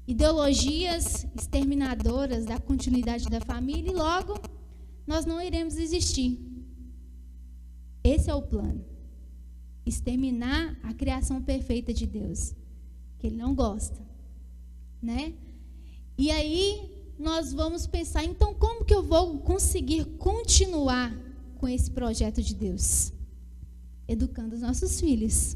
ideologias exterminadoras da continuidade da família e logo nós não iremos existir. Esse é o plano. Exterminar a criação perfeita de Deus, que Ele não gosta, né? E aí nós vamos pensar, então como que eu vou conseguir continuar com esse projeto de Deus? Educando os nossos filhos.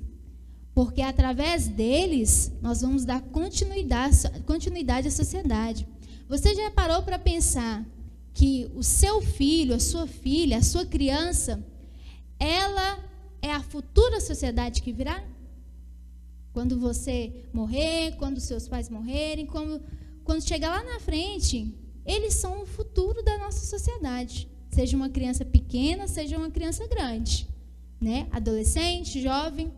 Porque através deles, nós vamos dar continuidade à sociedade. Você já parou para pensar que o seu filho, a sua filha, a sua criança, ela é a futura sociedade que virá? Quando você morrer, quando seus pais morrerem, quando chegar lá na frente, eles são o futuro da nossa sociedade. Seja uma criança pequena, seja uma criança grande, né? Adolescente, jovem,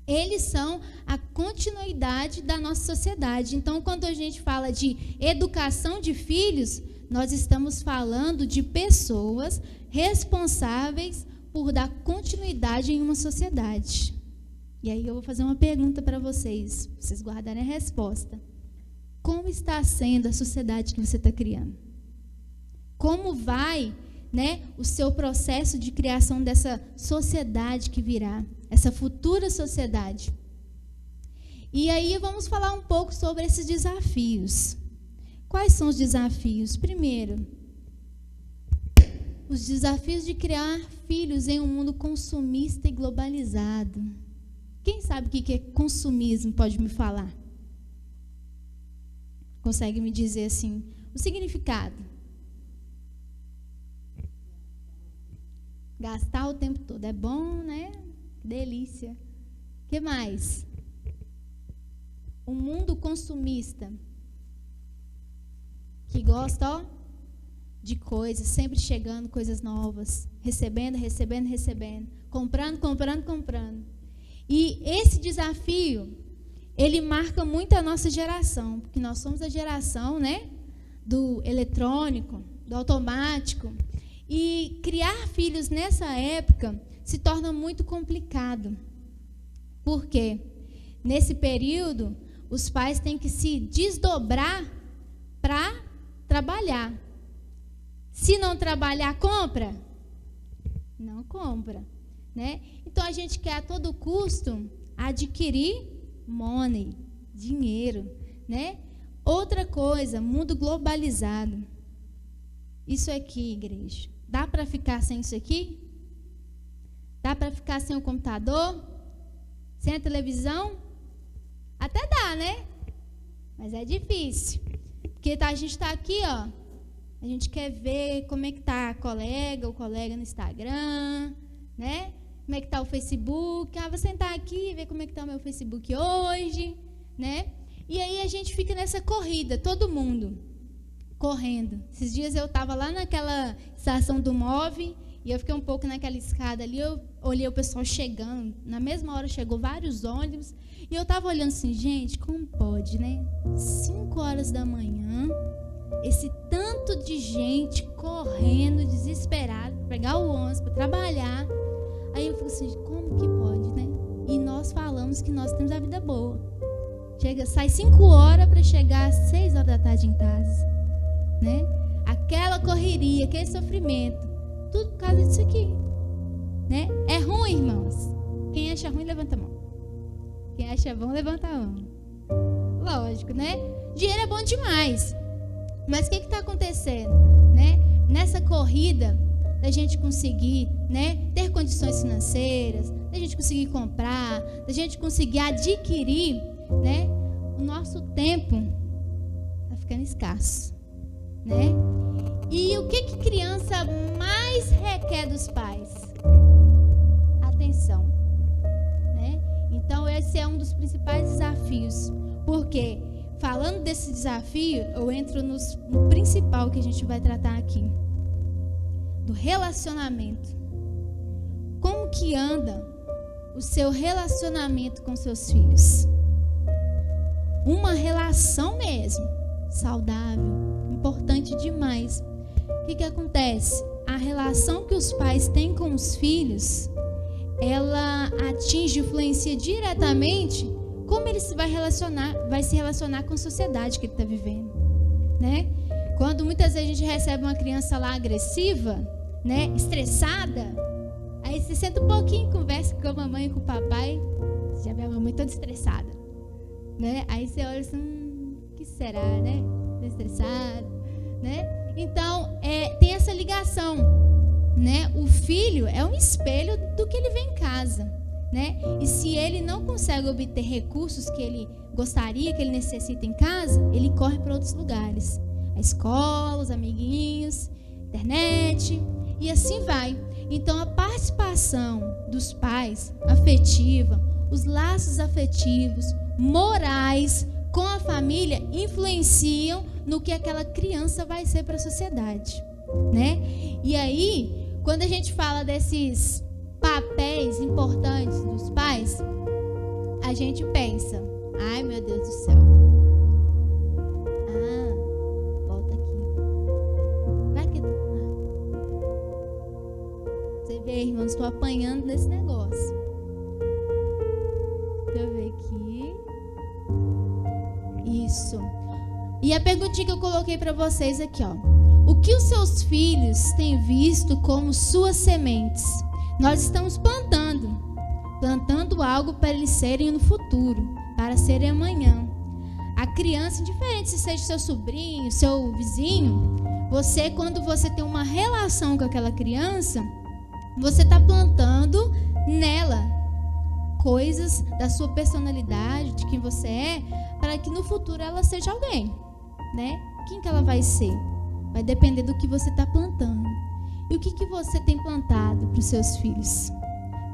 eles são a continuidade da nossa sociedade. Então, quando a gente fala de educação de filhos, nós estamos falando de pessoas responsáveis por dar continuidade em uma sociedade. E aí eu vou fazer uma pergunta para vocês guardarem a resposta. Como está sendo a sociedade que você está criando? Como vai, né, o seu processo de criação dessa sociedade que virá, essa futura sociedade? E aí vamos falar um pouco sobre esses desafios. Quais são os desafios? Primeiro, os desafios de criar filhos em um mundo consumista e globalizado. Quem sabe o que é consumismo? Pode me falar? Consegue me dizer assim, o significado? Gastar o tempo todo. É bom, né? Que delícia. O que mais? Um mundo consumista. Que gosta, ó, de coisas, sempre chegando coisas novas. Recebendo. Comprando. E esse desafio, ele marca muito a nossa geração. Porque nós somos a geração, né, do eletrônico, do automático. E criar filhos nessa época se torna muito complicado. Por quê? Nesse período, os pais têm que se desdobrar para trabalhar. Se não trabalhar, compra? Não compra, né? Então, a gente quer a todo custo adquirir money, dinheiro, né? Outra coisa, mundo globalizado. Isso aqui, igreja, dá para ficar sem isso aqui? Dá para ficar sem o computador? Sem a televisão? Até dá, né? Mas é difícil. Porque a gente está aqui, ó. A gente quer ver como é que está o colega no Instagram, né? Como é que está o Facebook. Vou sentar aqui e ver como é que está o meu Facebook hoje, né? E aí a gente fica nessa corrida, todo mundo correndo. Esses dias eu estava lá naquela estação do MOV e eu fiquei um pouco naquela escada ali, eu olhei o pessoal chegando, na mesma hora chegou vários ônibus, e eu estava olhando assim, gente, como pode, né? 5 horas da manhã, esse tanto de gente correndo, desesperado, para pegar o ônibus, para trabalhar. Aí eu fico assim, como que pode, né? E nós falamos que nós temos a vida boa. Sai 5 horas para chegar às 6 horas da tarde em casa, né? Aquela correria, aquele sofrimento, tudo por causa disso aqui, né? É ruim, irmãos? Quem acha ruim, levanta a mão. Quem acha bom, levanta a mão. Lógico, né? Dinheiro é bom demais. Mas o que está acontecendo, né? Nessa corrida da gente conseguir, né, ter condições financeiras, da gente conseguir comprar, da gente conseguir adquirir, né? O nosso tempo está ficando escasso, né? E o que criança mais requer dos pais? Atenção, né? Então esse é um dos principais desafios, porque falando desse desafio, eu entro no principal que a gente vai tratar aqui, do relacionamento. Como que anda o seu relacionamento com seus filhos? Uma relação mesmo, saudável, importante demais. O que acontece? A relação que os pais têm com os filhos, ela atinge, influencia diretamente como ele vai se relacionar com a sociedade que ele está vivendo, né? Quando muitas vezes a gente recebe uma criança lá agressiva, né, estressada, aí você senta um pouquinho, conversa com a mamãe e com o papai, você já vê a mamãe toda estressada, né? Aí você olha assim, o que será, né? Tá estressado, né? Então, tem essa ligação, né? O filho é um espelho do que ele vê em casa, né? E se ele não consegue obter recursos que ele gostaria, que ele necessita em casa, ele corre para outros lugares. A escola, os amiguinhos, internet, e assim vai. Então, a participação dos pais, afetiva, os laços afetivos, morais, com a família, influenciam no que aquela criança vai ser para a sociedade, né? E aí, quando a gente fala desses papéis importantes dos pais, a gente pensa, ai meu Deus do céu, volta aqui, vai aqui. Você vê, irmãos, estou apanhando nesse negócio. Deixa eu ver aqui. Isso. E a perguntinha que eu coloquei para vocês aqui, ó. O que os seus filhos têm visto como suas sementes? Nós estamos plantando algo para eles serem no futuro, para serem amanhã. A criança, indiferente se seja seu sobrinho, seu vizinho, você, quando você tem uma relação com aquela criança, você está plantando nela coisas da sua personalidade, de quem você é, para que no futuro ela seja alguém, né? Quem que ela vai ser? Vai depender do que você está plantando. E o que você tem plantado para os seus filhos?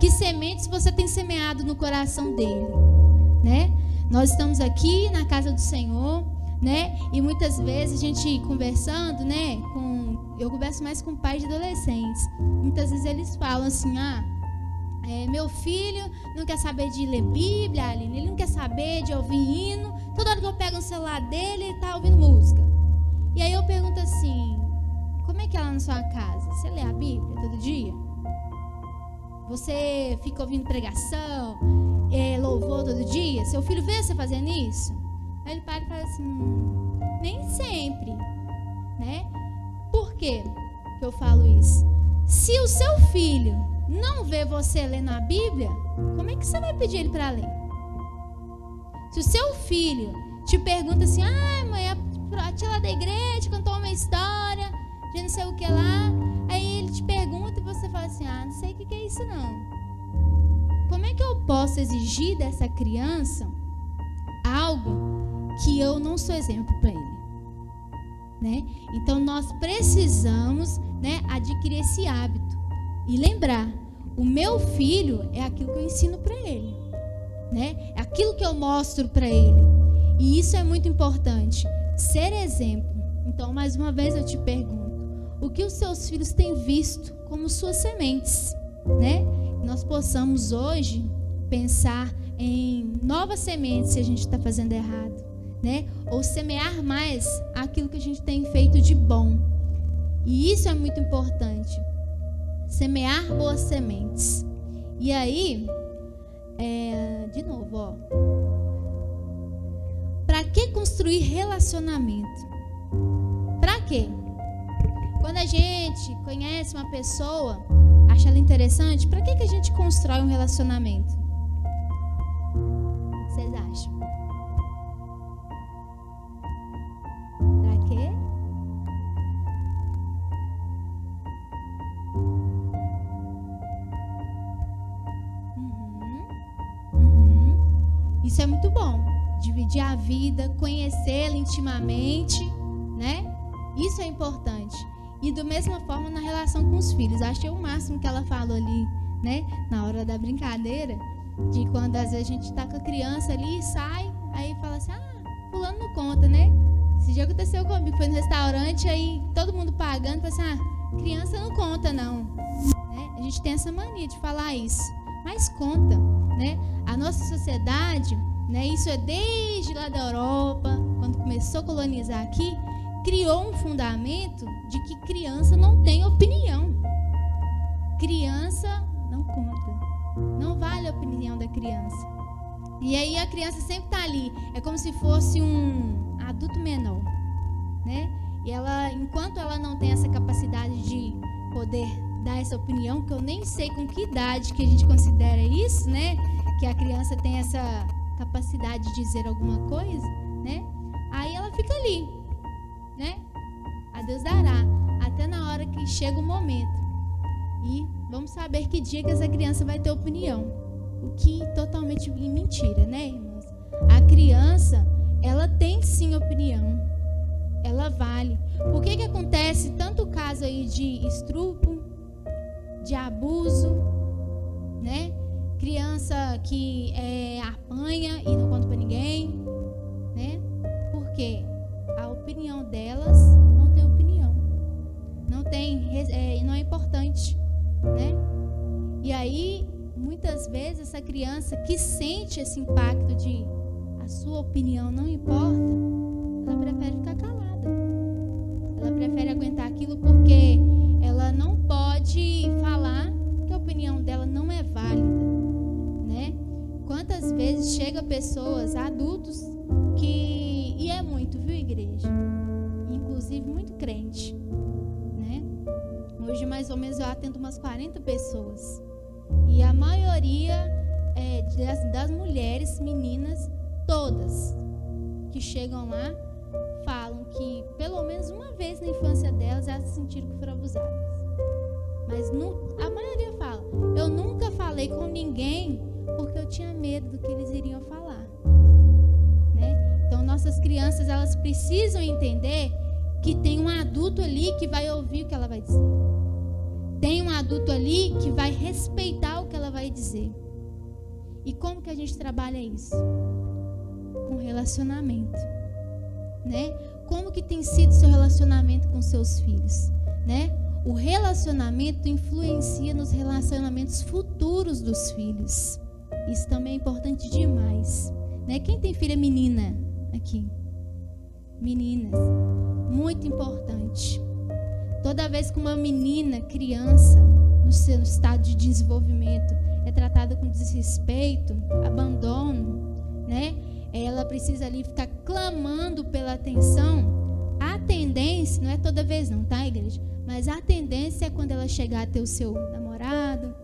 Que sementes você tem semeado no coração dele, né? Nós estamos aqui na casa do Senhor, né? E muitas vezes a gente conversando, né? Eu converso mais com pais de adolescentes. Muitas vezes eles falam assim, meu filho não quer saber de ler Bíblia, Aline, ele não quer saber de ouvir hino. Toda hora que eu pego o celular dele, ele está ouvindo música. E aí eu pergunto assim, como é que é lá na sua casa? Você lê a Bíblia todo dia? Você fica ouvindo pregação, louvor todo dia? Seu filho vê você fazendo isso? Aí ele para e fala assim, nem sempre, né? Por quê que eu falo isso? Se o seu filho não vê você lendo a Bíblia, como é que você vai pedir ele para ler? Se o seu filho te pergunta assim, mãe, a tia lá da igreja contou uma história de não sei o que lá, aí ele te pergunta e você fala assim, não sei o que é isso não. Como é que eu posso exigir dessa criança algo que eu não sou exemplo para ele, né? Então nós precisamos, né, adquirir esse hábito e lembrar, o meu filho é aquilo que eu ensino para ele, né? É aquilo que eu mostro para ele, e isso é muito importante, ser exemplo. Então, mais uma vez eu te pergunto, o que os seus filhos têm visto como suas sementes, né? Nós possamos hoje pensar em novas sementes se a gente está fazendo errado, né? Ou semear mais aquilo que a gente tem feito de bom. E isso é muito importante, semear boas sementes. E aí, de novo, ó, para que construir relacionamento? Para quê? Quando a gente conhece uma pessoa, acha ela interessante, para que a gente constrói um relacionamento? O que vocês acham? Para quê? Isso é muito bom. Dividir a vida, conhecê-la intimamente, né? Isso é importante. E da mesma forma na relação com os filhos. Achei o máximo que ela falou ali, né? Na hora da brincadeira, de quando às vezes a gente tá com a criança ali, sai, aí fala assim, fulano não conta, né? Esse dia aconteceu comigo, foi no restaurante, aí todo mundo pagando, falou assim, criança não conta não, né? A gente tem essa mania de falar isso, mas conta, né? A nossa sociedade, né? Isso é desde lá da Europa, quando começou a colonizar aqui, criou um fundamento de que criança não tem opinião. Criança não conta. Não vale a opinião da criança. E aí a criança sempre está ali. É como se fosse um adulto menor, né? E ela, enquanto ela não tem essa capacidade de poder dar essa opinião, que eu nem sei com que idade que a gente considera isso, né? Que a criança tem essa capacidade de dizer alguma coisa, né? Aí ela fica ali, né? A Deus dará, até na hora que chega o momento. E vamos saber que dia que essa criança vai ter opinião. O que totalmente mentira, né, irmãos? A criança, ela tem sim opinião. Ela vale. Por que acontece tanto caso aí de estupro, de abuso, né? Criança que apanha e não conta para ninguém, né? Porque a opinião delas não tem opinião, não é importante, né? E aí muitas vezes essa criança que sente esse impacto de a sua opinião não importa, ela prefere ficar calada. Ela prefere aguentar aquilo porque ela não pode falar que a opinião dela não é válida, né? Quantas vezes chega pessoas, adultos, e é muito, viu, igreja? Inclusive muito crente, né? Hoje mais ou menos eu atendo umas 40 pessoas. E a maioria das mulheres, meninas, todas que chegam lá, falam que pelo menos uma vez na infância delas elas se sentiram que foram abusadas. Mas a maioria fala, eu nunca falei com ninguém porque eu tinha medo do que eles iriam falar, né? Então nossas crianças, elas precisam entender que tem um adulto ali que vai ouvir o que ela vai dizer. Tem um adulto ali que vai respeitar o que ela vai dizer. E como que a gente trabalha isso? Com relacionamento, né? Como que tem sido seu relacionamento com seus filhos, né? O relacionamento influencia nos relacionamentos futuros dos filhos. Isso também é importante demais, né? Quem tem filha menina aqui? Meninas, muito importante. Toda vez que uma menina, criança, no seu estado de desenvolvimento, é tratada com desrespeito, abandono, né? Ela precisa ali ficar clamando pela atenção. A tendência, não é toda vez não, tá, igreja? Mas a tendência é quando ela chegar a ter o seu namorado,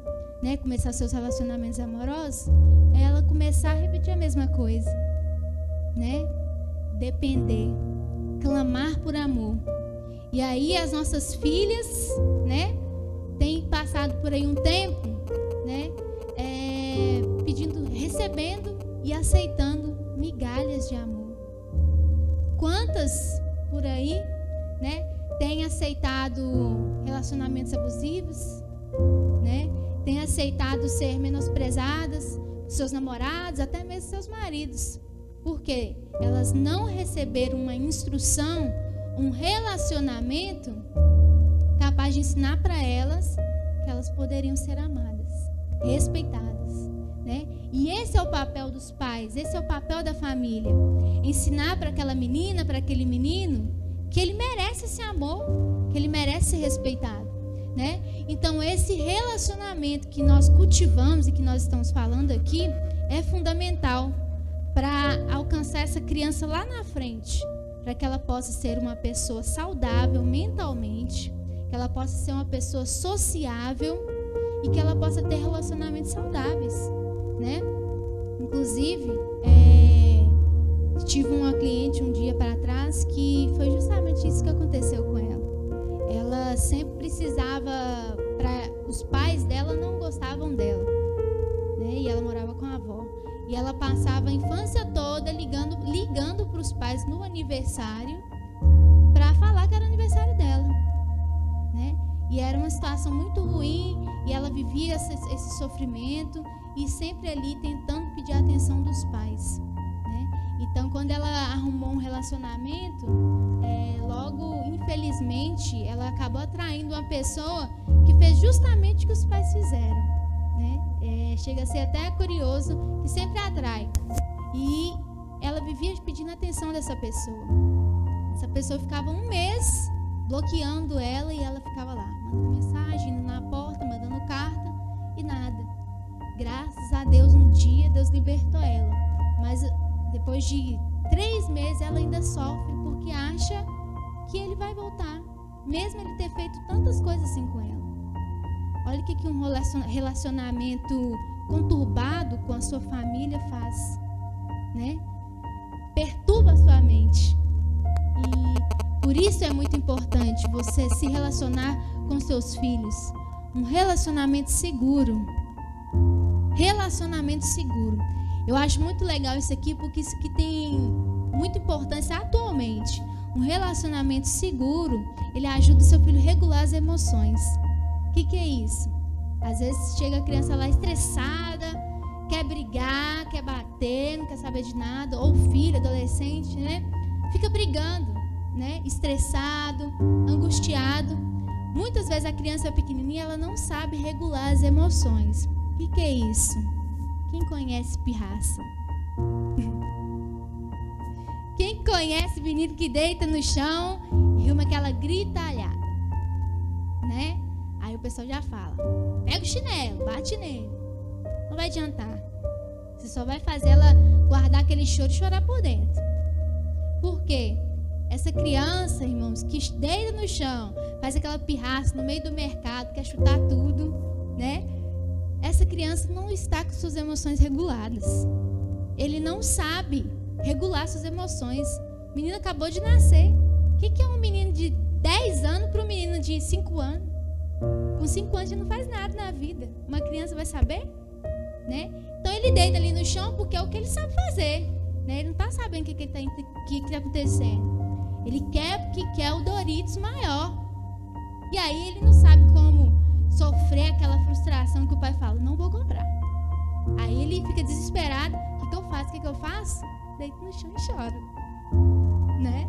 né? Começar seus relacionamentos amorosos, ela começar a repetir a mesma coisa, né? Depender, clamar por amor. E aí as nossas filhas, né, têm passado por aí um tempo, né, recebendo e aceitando migalhas de amor. Quantas por aí, né, têm aceitado relacionamentos abusivos, né, têm aceitado ser menosprezadas por seus namorados, até mesmo seus maridos, porque elas não receberam uma instrução, um relacionamento capaz de ensinar para elas que elas poderiam ser amadas, respeitadas, né? E esse é o papel dos pais, esse é o papel da família. Ensinar para aquela menina, para aquele menino, que ele merece esse amor, que ele merece ser respeitado, né? Então esse relacionamento que nós cultivamos e que nós estamos falando aqui é fundamental para alcançar essa criança lá na frente, para que ela possa ser uma pessoa saudável mentalmente, que ela possa ser uma pessoa sociável e que ela possa ter relacionamentos saudáveis, né? Inclusive, tive uma cliente um dia para trás que foi justamente isso que aconteceu com ela. Ela sempre precisava, os pais dela não gostavam dela, né? E ela morava com a avó. E ela passava a infância toda ligando para os pais no aniversário para falar que era aniversário dela, né? E era uma situação muito ruim e ela vivia esse sofrimento e sempre ali tentando pedir a atenção dos pais, né? Então, quando ela arrumou um relacionamento, logo, infelizmente, ela acabou atraindo uma pessoa que fez justamente o que os pais fizeram, né? Chega a ser até curioso que sempre atrai. E ela vivia pedindo a atenção dessa pessoa. Essa pessoa ficava um mês bloqueando ela e ela ficava lá, mandando mensagem, indo na porta, mandando carta e nada. Graças a Deus, um dia Deus libertou ela. depois de 3 meses, ela ainda sofre porque acha que ele vai voltar, mesmo ele ter feito tantas coisas assim com ela. Olha o que um relacionamento conturbado com a sua família faz, né? Perturba a sua mente. E por isso é muito importante você se relacionar com seus filhos. Um relacionamento seguro. Relacionamento seguro. Eu acho muito legal isso aqui, porque isso aqui tem muita importância atualmente. Um relacionamento seguro, ele ajuda o seu filho a regular as emoções. O que é isso? Às vezes chega a criança lá estressada, quer brigar, quer bater, não quer saber de nada. Ou filho, adolescente, né? Fica brigando, né? Estressado, angustiado. Muitas vezes a criança pequenininha, ela não sabe regular as emoções. O que é isso? Quem conhece pirraça? Quem conhece menino que deita no chão e ruma aquela gritalhada, né? Aí o pessoal já fala, pega o chinelo, bate nele. Não vai adiantar. Você só vai fazer ela guardar aquele choro e chorar por dentro. Por quê? Essa criança, irmãos, que deita no chão, faz aquela pirraça no meio do mercado, quer chutar tudo, né? Essa criança não está com suas emoções reguladas. Ele não sabe regular suas emoções. O menino acabou de nascer. O que é um menino de 10 anos para um menino de 5 anos? Com 5 anos ele não faz nada na vida. Uma criança vai saber? Né? Então ele deita ali no chão porque é o que ele sabe fazer. Né? Ele não está sabendo o que está acontecendo. Ele quer porque quer o Doritos maior. E aí ele não sabe como sofrer aquela frustração que o pai fala, não vou comprar. Aí ele fica desesperado. O que eu faço? O que eu faço? Deito no chão e choro. Né?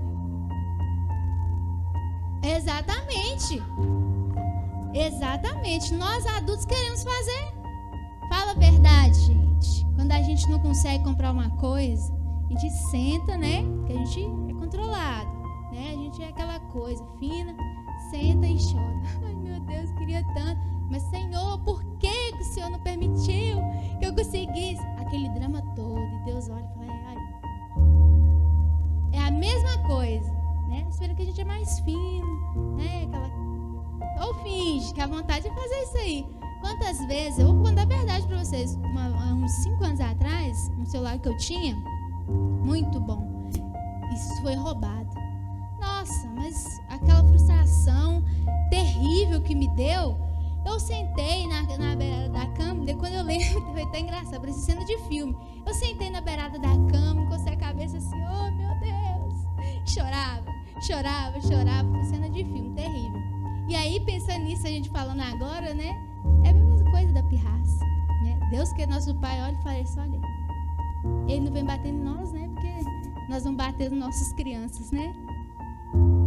Exatamente. Exatamente. Nós adultos queremos fazer. Fala a verdade, gente. Quando a gente não consegue comprar uma coisa, a gente senta, né? Porque a gente é controlado, né? A gente é aquela coisa fina, senta e chora. Ai, meu Deus, queria tanto. Mas, Senhor, por que o Senhor não permitiu que eu conseguisse? Aquele drama todo. E Deus olha e fala, ai. É a mesma coisa, né? Espera que a gente é mais fino, né? Ou finge que a vontade é fazer isso aí. Quantas vezes, eu vou contar a verdade para vocês, uns 5 anos atrás, um celular que eu tinha, muito bom, isso foi roubado. Nossa, mas aquela frustração terrível que me deu, eu sentei na beirada da cama, e quando eu lembro, foi até engraçado, parece cena de filme. Eu sentei na beirada da cama, encostei a cabeça assim, oh meu Deus, chorava, foi cena de filme, terrível. E aí, pensando nisso, a gente falando agora, né? É a mesma coisa da pirraça, né? Deus, que é nosso Pai, olha e fala isso, olha. Ele não vem bater em nós, né? Porque nós vamos bater nas nossas crianças, né?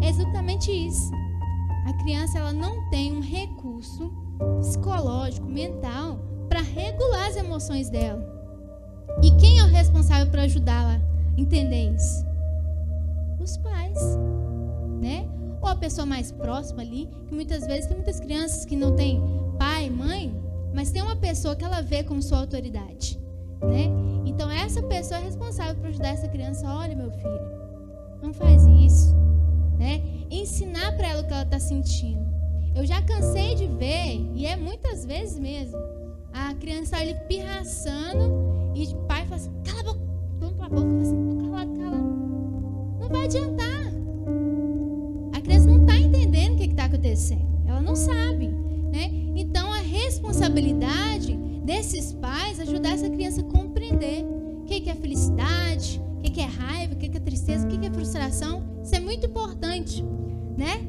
É exatamente isso. A criança, ela não tem um recurso psicológico, mental, para regular as emoções dela. E quem é o responsável por ajudá-la a entender isso? Os pais, né? Ou a pessoa mais próxima ali, que muitas vezes tem muitas crianças que não têm pai, mãe, mas tem uma pessoa que ela vê como sua autoridade, né? Então essa pessoa é responsável por ajudar essa criança. Olha, meu filho, não faz isso, né? Ensinar para ela o que ela está sentindo. Eu já cansei de ver, e é muitas vezes mesmo, a criança ali pirraçando e o pai fala assim, cala a boca, vamos pra boca, fala assim, cala. Não vai adiantar. A criança não está entendendo o que está acontecendo. Ela não sabe, né? Então, a responsabilidade desses pais é ajudar essa criança a compreender o que é felicidade, o que é raiva, o que é tristeza, o que é frustração. Isso é muito importante, né?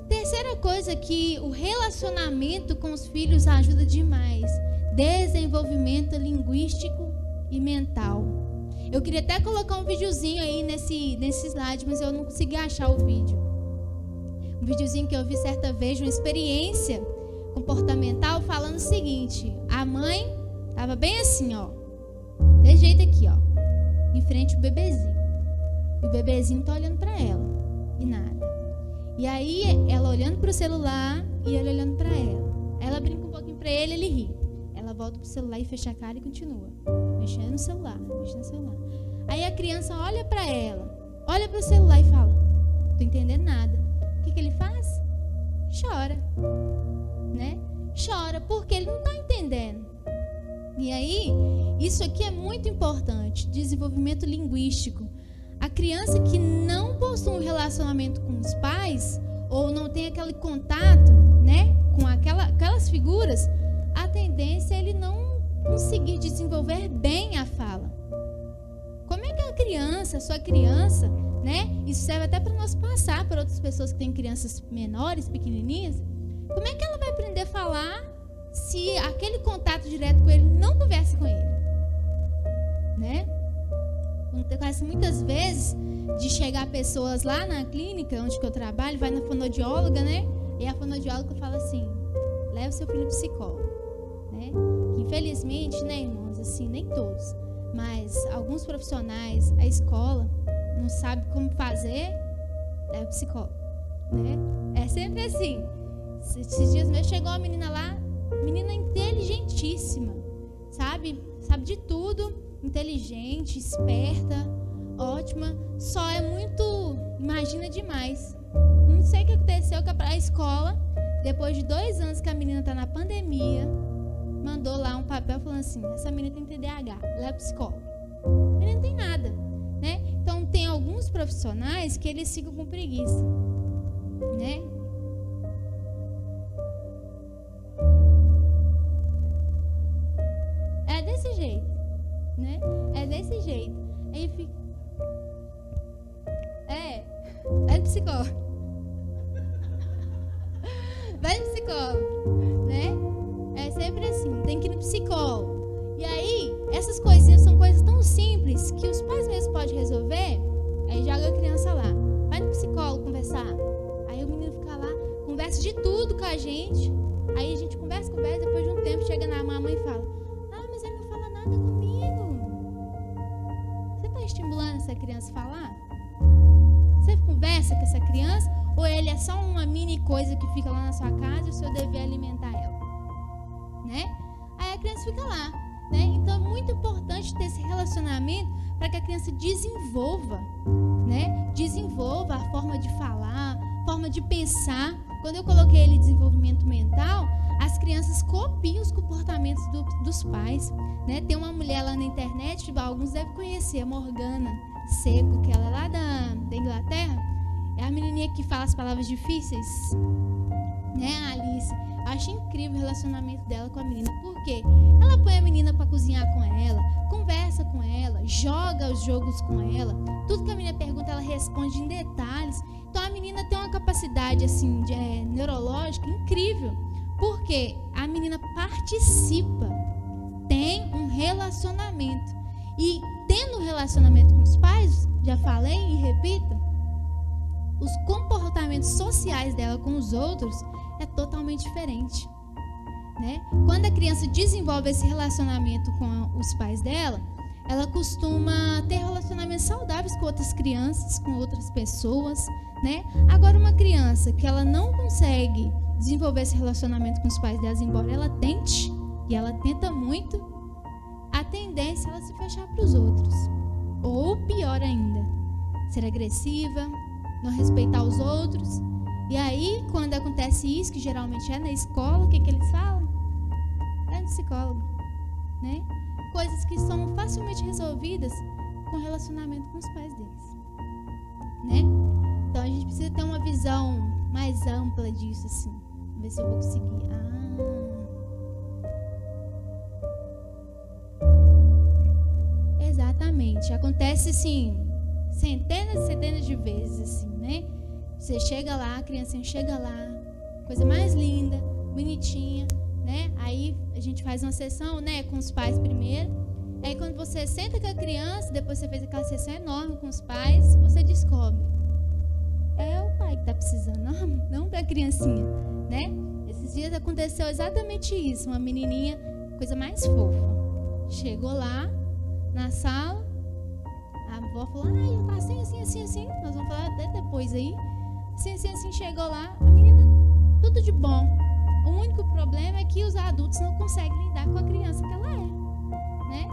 Terceira coisa que o relacionamento com os filhos ajuda demais. Desenvolvimento linguístico e mental. Eu queria até colocar um videozinho aí nesse slide, mas eu não consegui achar o vídeo. Um videozinho que eu vi certa vez, uma experiência comportamental, falando o seguinte: a mãe estava bem assim, ó, desse jeito aqui, ó, em frente ao bebezinho. E o bebezinho tá olhando para ela e nada. E aí ela olhando para o celular e ele olhando para ela. Ela brinca um pouquinho para ele ri. Ela volta pro celular e fecha a cara e continua mexendo no celular. Aí Aí a criança olha para ela, olha para o celular e fala: não tô entendendo nada. O que ele faz? Chora, né? Chora porque ele não está entendendo. E aí, isso aqui é muito importante, desenvolvimento linguístico. A criança que não possui um relacionamento com os pais, ou não tem aquele contato, né, com aquelas figuras, a tendência é ele não conseguir desenvolver bem a fala. Como é que a criança, a sua criança, né, isso serve até para nós passar para outras pessoas que têm crianças menores, pequenininhas, como é que ela vai aprender a falar se aquele contato direto com ele não conversa com ele, né? Acontece muitas vezes de chegar pessoas lá na clínica onde que eu trabalho, vai na fonoaudióloga, né? E a fonoaudióloga fala assim: leva seu filho no psicólogo, né? Que, infelizmente, né, irmãos, assim, nem todos, mas alguns profissionais, a escola não sabe como fazer, leva psicólogo, né? É sempre assim. Esses dias mesmo chegou uma menina lá, menina inteligentíssima, sabe de tudo, inteligente, esperta, ótima, só é muito, imagina demais. Não sei o que aconteceu com a escola, depois de 2 anos que a menina está na pandemia, mandou lá um papel falando assim: essa menina tem TDAH, leva psicólogo. A menina não tem nada, né? Então tem alguns profissionais que eles ficam com preguiça, né? É desse jeito, né? É desse jeito. Aí fica... vai no psicólogo. Vai no psicólogo, né? É sempre assim, tem que ir no psicólogo. E aí, essas coisinhas são coisas tão simples que os pais mesmos podem resolver. Aí joga a criança lá, vai no psicólogo conversar. Aí o menino fica lá, conversa de tudo com a gente. Aí a gente conversa, depois de um tempo chega na mamãe e fala: mas ele não fala nada comigo. Você está estimulando essa criança a falar? Você conversa com essa criança? Ou ele é só uma mini coisa que fica lá na sua casa e o senhor deve alimentar ela, né? Aí a criança fica lá, né? Então é muito importante ter esse relacionamento para que a criança desenvolva, né? Desenvolva a forma de falar, a forma de pensar. Quando eu coloquei ele em desenvolvimento mental, as crianças copiam os comportamentos dos pais, né? Tem uma mulher lá na internet, alguns devem conhecer, a Morgana Seco, que ela é lá da Inglaterra. É a menininha que fala as palavras difíceis, né, a Alice. Eu acho incrível o relacionamento dela com a menina. Por quê? Ela põe a menina para cozinhar com ela, conversa com ela, joga os jogos com ela. Tudo que a menina pergunta, ela responde em detalhes. Então a menina tem uma capacidade assim, neurológica incrível. Porque a menina participa, tem um relacionamento. E tendo um relacionamento com os pais, já falei e repito, os comportamentos sociais dela com os outros é totalmente diferente, né? Quando a criança desenvolve esse relacionamento com os pais dela, ela costuma ter relacionamentos saudáveis com outras crianças, com outras pessoas, né? Agora, uma criança que ela não consegue desenvolver esse relacionamento com os pais dela, embora ela tente, e ela tenta muito, a tendência é ela se fechar para os outros. Ou pior ainda, ser agressiva, não respeitar os outros. E aí, quando acontece isso, que geralmente é na escola, o que eles falam? É no psicólogo, né? Coisas que são facilmente resolvidas com relacionamento com os pais deles, né? Então a gente precisa ter uma visão mais ampla disso, assim. Vamos ver se eu vou conseguir. Exatamente. Acontece, assim, centenas e centenas de vezes, assim, né? Você chega lá, a criancinha chega lá, coisa mais linda, bonitinha, né? Aí a gente faz uma sessão, né, com os pais primeiro. Aí quando você senta com a criança, depois você fez aquela sessão enorme com os pais, você descobre: é o pai que tá precisando, não da criancinha, né? Esses dias aconteceu exatamente isso. Uma menininha, coisa mais fofa, chegou lá na sala, a avó falou: já tá assim, nós vamos falar até depois aí. Assim, chegou lá, a menina, tudo de bom. O único problema é que os adultos não conseguem lidar com a criança que ela é, né?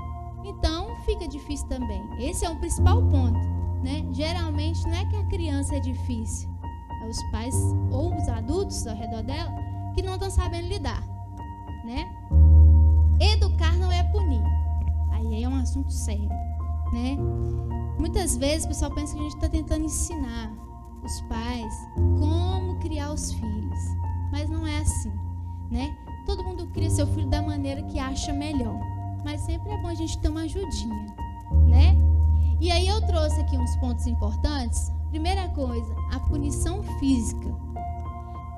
Então, fica difícil também. Esse é o principal ponto, né? Geralmente não é que a criança é difícil, é os pais ou os adultos ao redor dela que não estão sabendo lidar, né? Educar não é punir. Aí é um assunto sério, né? Muitas vezes o pessoal pensa que a gente está tentando ensinar os pais como criar os filhos, mas não é assim, né? Todo mundo cria seu filho da maneira que acha melhor, mas sempre é bom a gente ter uma ajudinha, né? E aí eu trouxe aqui uns pontos importantes. Primeira coisa, a punição física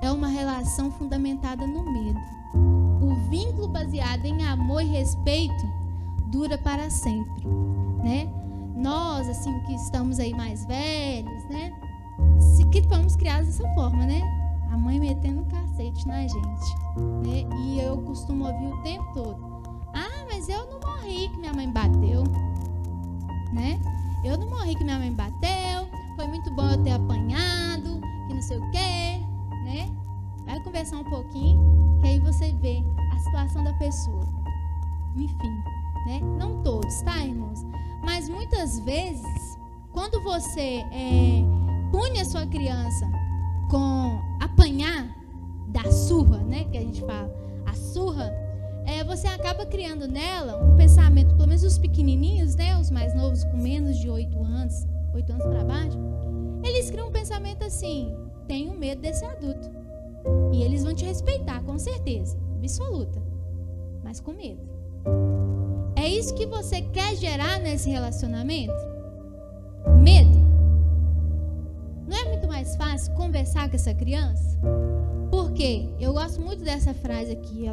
é uma relação fundamentada no medo. O vínculo baseado em amor e respeito dura para sempre, né? Nós, assim, que estamos aí mais velhos, né? Que fomos criados dessa forma, né? A mãe metendo um cacete na gente, né? E eu costumo ouvir o tempo todo: ah, mas eu não morri que minha mãe bateu, né? Eu não morri que minha mãe bateu, foi muito bom eu ter apanhado, que não sei o quê, né? Vai conversar um pouquinho, que aí você vê a situação da pessoa. Enfim, né? Não todos, tá, irmãos? Mas muitas vezes, quando você pune a sua criança com apanhar da surra, né? Que a gente fala, a surra, você acaba criando nela um pensamento, pelo menos os pequenininhos, né? Os mais novos, com menos de 8 anos para baixo, eles criam um pensamento assim: tenho medo desse adulto. E eles vão te respeitar, com certeza, absoluta, mas com medo. É isso que você quer gerar nesse relacionamento? Medo? Não é muito mais fácil conversar com essa criança? Por quê? Eu gosto muito dessa frase aqui.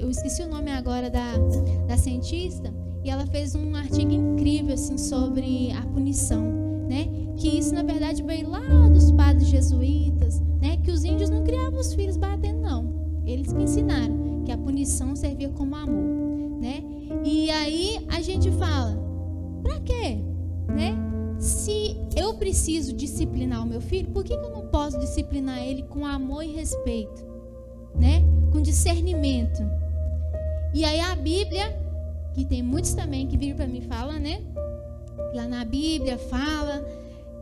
Eu esqueci o nome agora da cientista, e ela fez um artigo incrível assim, sobre a punição, né? Que isso, na verdade, veio lá dos padres jesuítas, né? Que os índios não criavam os filhos batendo, não. Eles que ensinaram que a punição servia como amor, né? E aí a gente fala: pra quê? Né? Se eu preciso disciplinar o meu filho, por que eu não posso disciplinar ele com amor e respeito, né? Com discernimento? E aí a Bíblia, que tem muitos também que viram para mim e falam, né? Lá na Bíblia fala,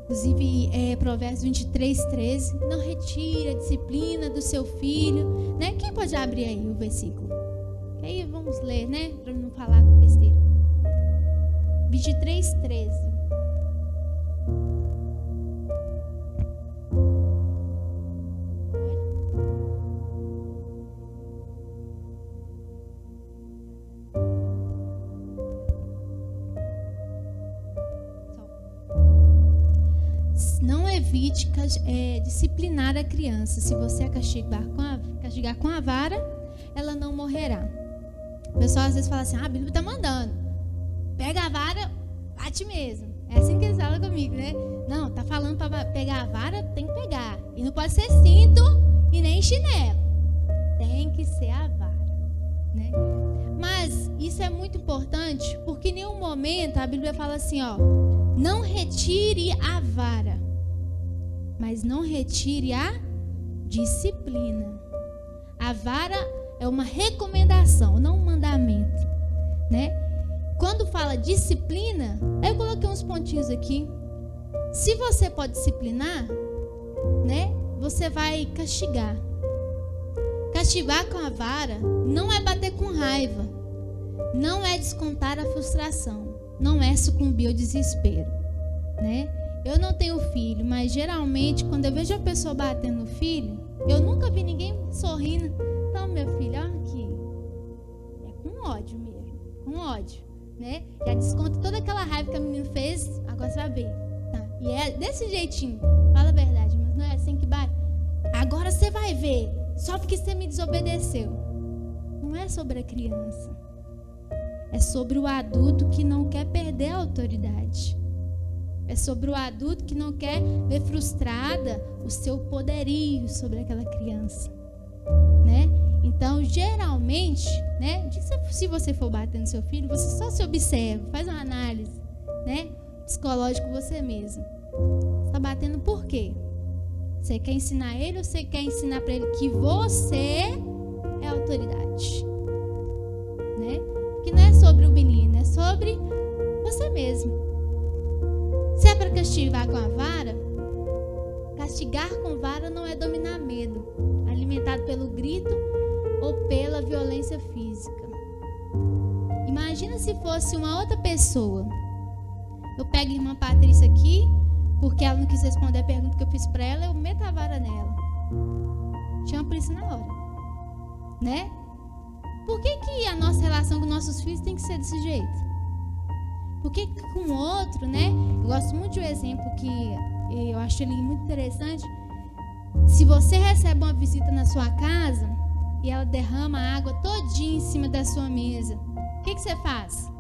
inclusive Provérbios 23:13, não retire a disciplina do seu filho, né? Quem pode abrir aí o versículo? Que aí vamos ler, né? Para não falar besteira. 23:13. Não evite disciplinar a criança. Se você castigar com a vara, ela não morrerá. O pessoal às vezes fala assim: a Bíblia está mandando, pega a vara, bate mesmo. É assim que eles falam comigo, né? Não, tá falando para pegar a vara, tem que pegar. E não pode ser cinto e nem chinelo. Tem que ser a vara, né? Mas isso é muito importante, porque em nenhum momento a Bíblia fala assim, ó: não retire a vara, mas não retire a disciplina. A vara é uma recomendação, não um mandamento, né? Quando fala disciplina, eu coloquei uns pontinhos aqui. Se você pode disciplinar, né? Você vai castigar. Castigar com a vara não é bater com raiva, não é descontar a frustração, não é sucumbir ao desespero, né? Eu não tenho filho, mas geralmente quando eu vejo a pessoa batendo no filho, eu nunca vi ninguém sorrindo. Então, meu filho, ó, aqui. É com ódio mesmo, com ódio, né? Já desconta toda aquela raiva que a menina fez, agora você vai ver, tá? E é desse jeitinho, fala a verdade, mas não é assim que bate. Agora você vai ver, só porque você me desobedeceu. Não é sobre a criança, é sobre o adulto que não quer perder a autoridade. É sobre o adulto que não quer ver frustrada o seu poderio sobre aquela criança, né? Então, geralmente, né? Se você for bater no seu filho, você só se observa, faz uma análise, né? Psicológica você mesmo. Você está batendo por quê? Você quer ensinar ele ou você quer ensinar para ele que você é autoridade, né? Que não é sobre o menino, é sobre você mesmo. Se é para castigar com a vara, castigar com vara não é dominar medo, alimentado pelo grito ou pela violência física. Imagina se fosse uma outra pessoa. Eu pego a irmã Patrícia aqui, porque ela não quis responder a pergunta que eu fiz para ela, eu meto a vara nela. Chama a polícia na hora, né? Por que a nossa relação com nossos filhos tem que ser desse jeito? Por que com o outro, né? Eu gosto muito de um exemplo que eu acho ele muito interessante. Se você recebe uma visita na sua casa e ela derrama a água todinha em cima da sua mesa, o que você faz?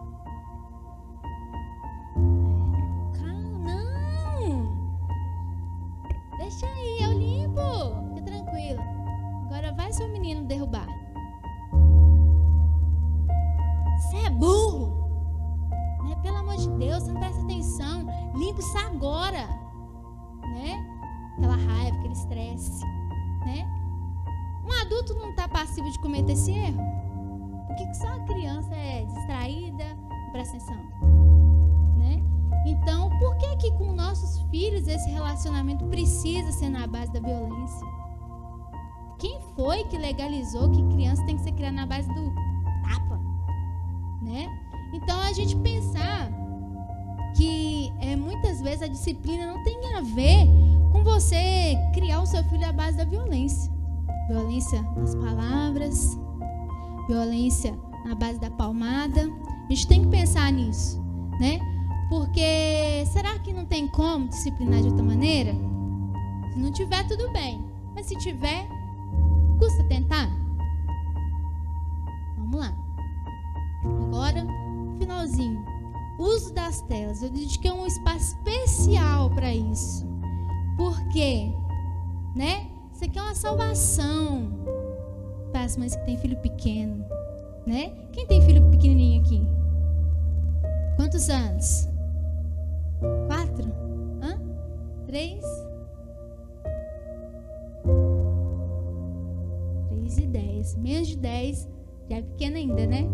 Não! Deixa aí, eu limpo. Fica tranquila. Agora vai seu menino derrubar. Você é burro! Né? Pelo amor de Deus, você não presta atenção. Limpa isso agora. Né? Aquela raiva, aquele estresse. Né? Um adulto não está passivo de cometer esse erro. Por que só a criança é distraída? Não presta atenção. Né? Então, por que com nossos filhos esse relacionamento precisa ser na base da violência? Quem foi que legalizou que criança tem que ser criada na base do tapa? Né? Então, a gente pensar que muitas vezes a disciplina não tem a ver com você criar o seu filho à base da violência. Violência nas palavras, violência na base da palmada. A gente tem que pensar nisso, né? Porque será que não tem como disciplinar de outra maneira? Se não tiver, tudo bem. Mas se tiver, custa tentar? Vamos lá. Agora, finalzinho. Uso das telas. Eu dediquei um espaço especial para isso. Por quê? Né? Isso aqui é uma salvação para as mães que têm filho pequeno. Né? Quem tem filho pequenininho aqui? Quantos anos? 4? 3? 3 e 10. Menos de 10, já é pequeno ainda, né?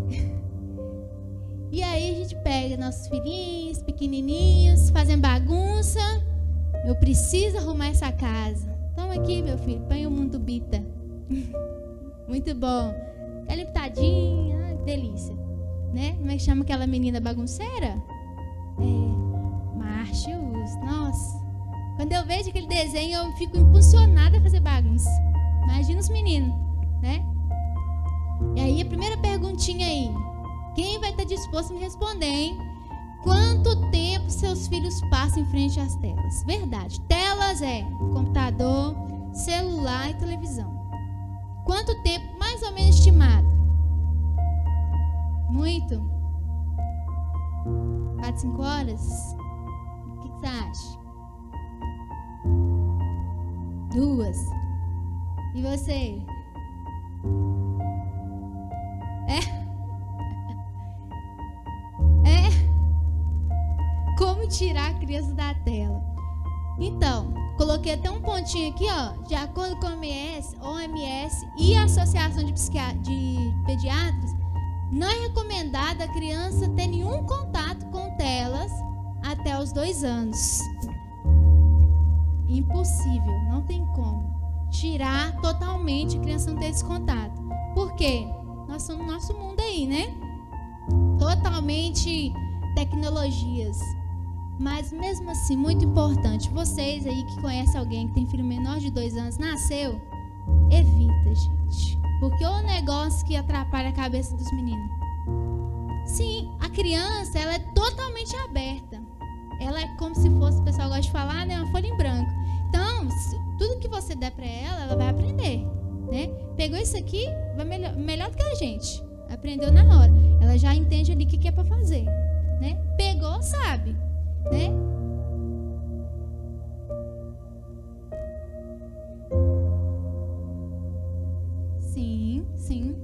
E aí a gente pega nossos filhinhos pequenininhos, fazem bagunça. Eu preciso arrumar essa casa. Toma aqui, meu filho, põe o mundo bita. Muito bom. Tá limpadinha, que delícia. Né? Como é que chama aquela menina bagunceira? Marchus. Nossa. Quando eu vejo aquele desenho, eu fico impulsionada a fazer bagunça. Imagina os meninos, né? E aí, a primeira perguntinha aí. Quem vai estar disposto a me responder, hein? Quanto tempo seus filhos passam em frente às telas? Verdade. Telas é computador, celular e televisão. Quanto tempo, mais ou menos estimado? Muito? 4, 5 horas? O que você acha? 2. E você? Como tirar a criança da tela? Então, coloquei até um pontinho aqui, ó. De acordo com a OMS e a Associação de Pediatras, não é recomendado a criança ter nenhum contato com telas até os 2 anos. Impossível, não tem como tirar totalmente a criança não ter esse contato. Por quê? Nós somos no nosso mundo aí, né? Totalmente tecnologias. Mas mesmo assim, muito importante, vocês aí que conhecem alguém que tem filho menor de 2 anos, nasceu, evita, gente. Porque é um negócio que atrapalha a cabeça dos meninos. Sim, a criança, ela é totalmente aberta. Ela é como se fosse, o pessoal gosta de falar, né, uma folha em branco. Então, tudo que você der para ela vai aprender, né? Pegou isso aqui, vai melhor do que a gente. Aprendeu na hora. Ela já entende ali o que é para fazer, né? Pegou, sabe, né? Sim, sim.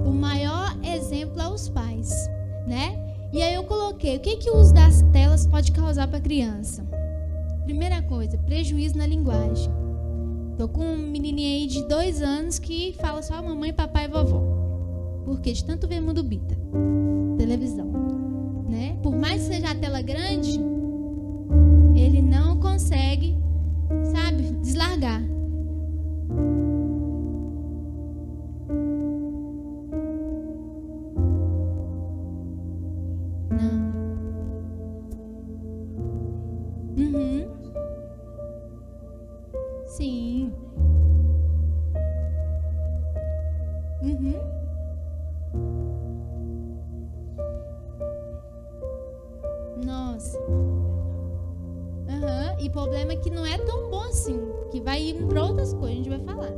O maior exemplo é os pais, né? E aí eu coloquei, o que o uso das telas pode causar para a criança? Primeira coisa, prejuízo na linguagem. Tô com um menininho aí de 2 anos que fala só mamãe, papai e vovó. Por quê? De tanto ver Mundo Bita, televisão, né? né? Por mais que seja a tela grande, ele não consegue, sabe, deslargar. Não. Uhum. Sim. Uhum. Nossa. Aham. E o problema é que não é tão bom assim, que vai ir para outras coisas, a gente vai falar.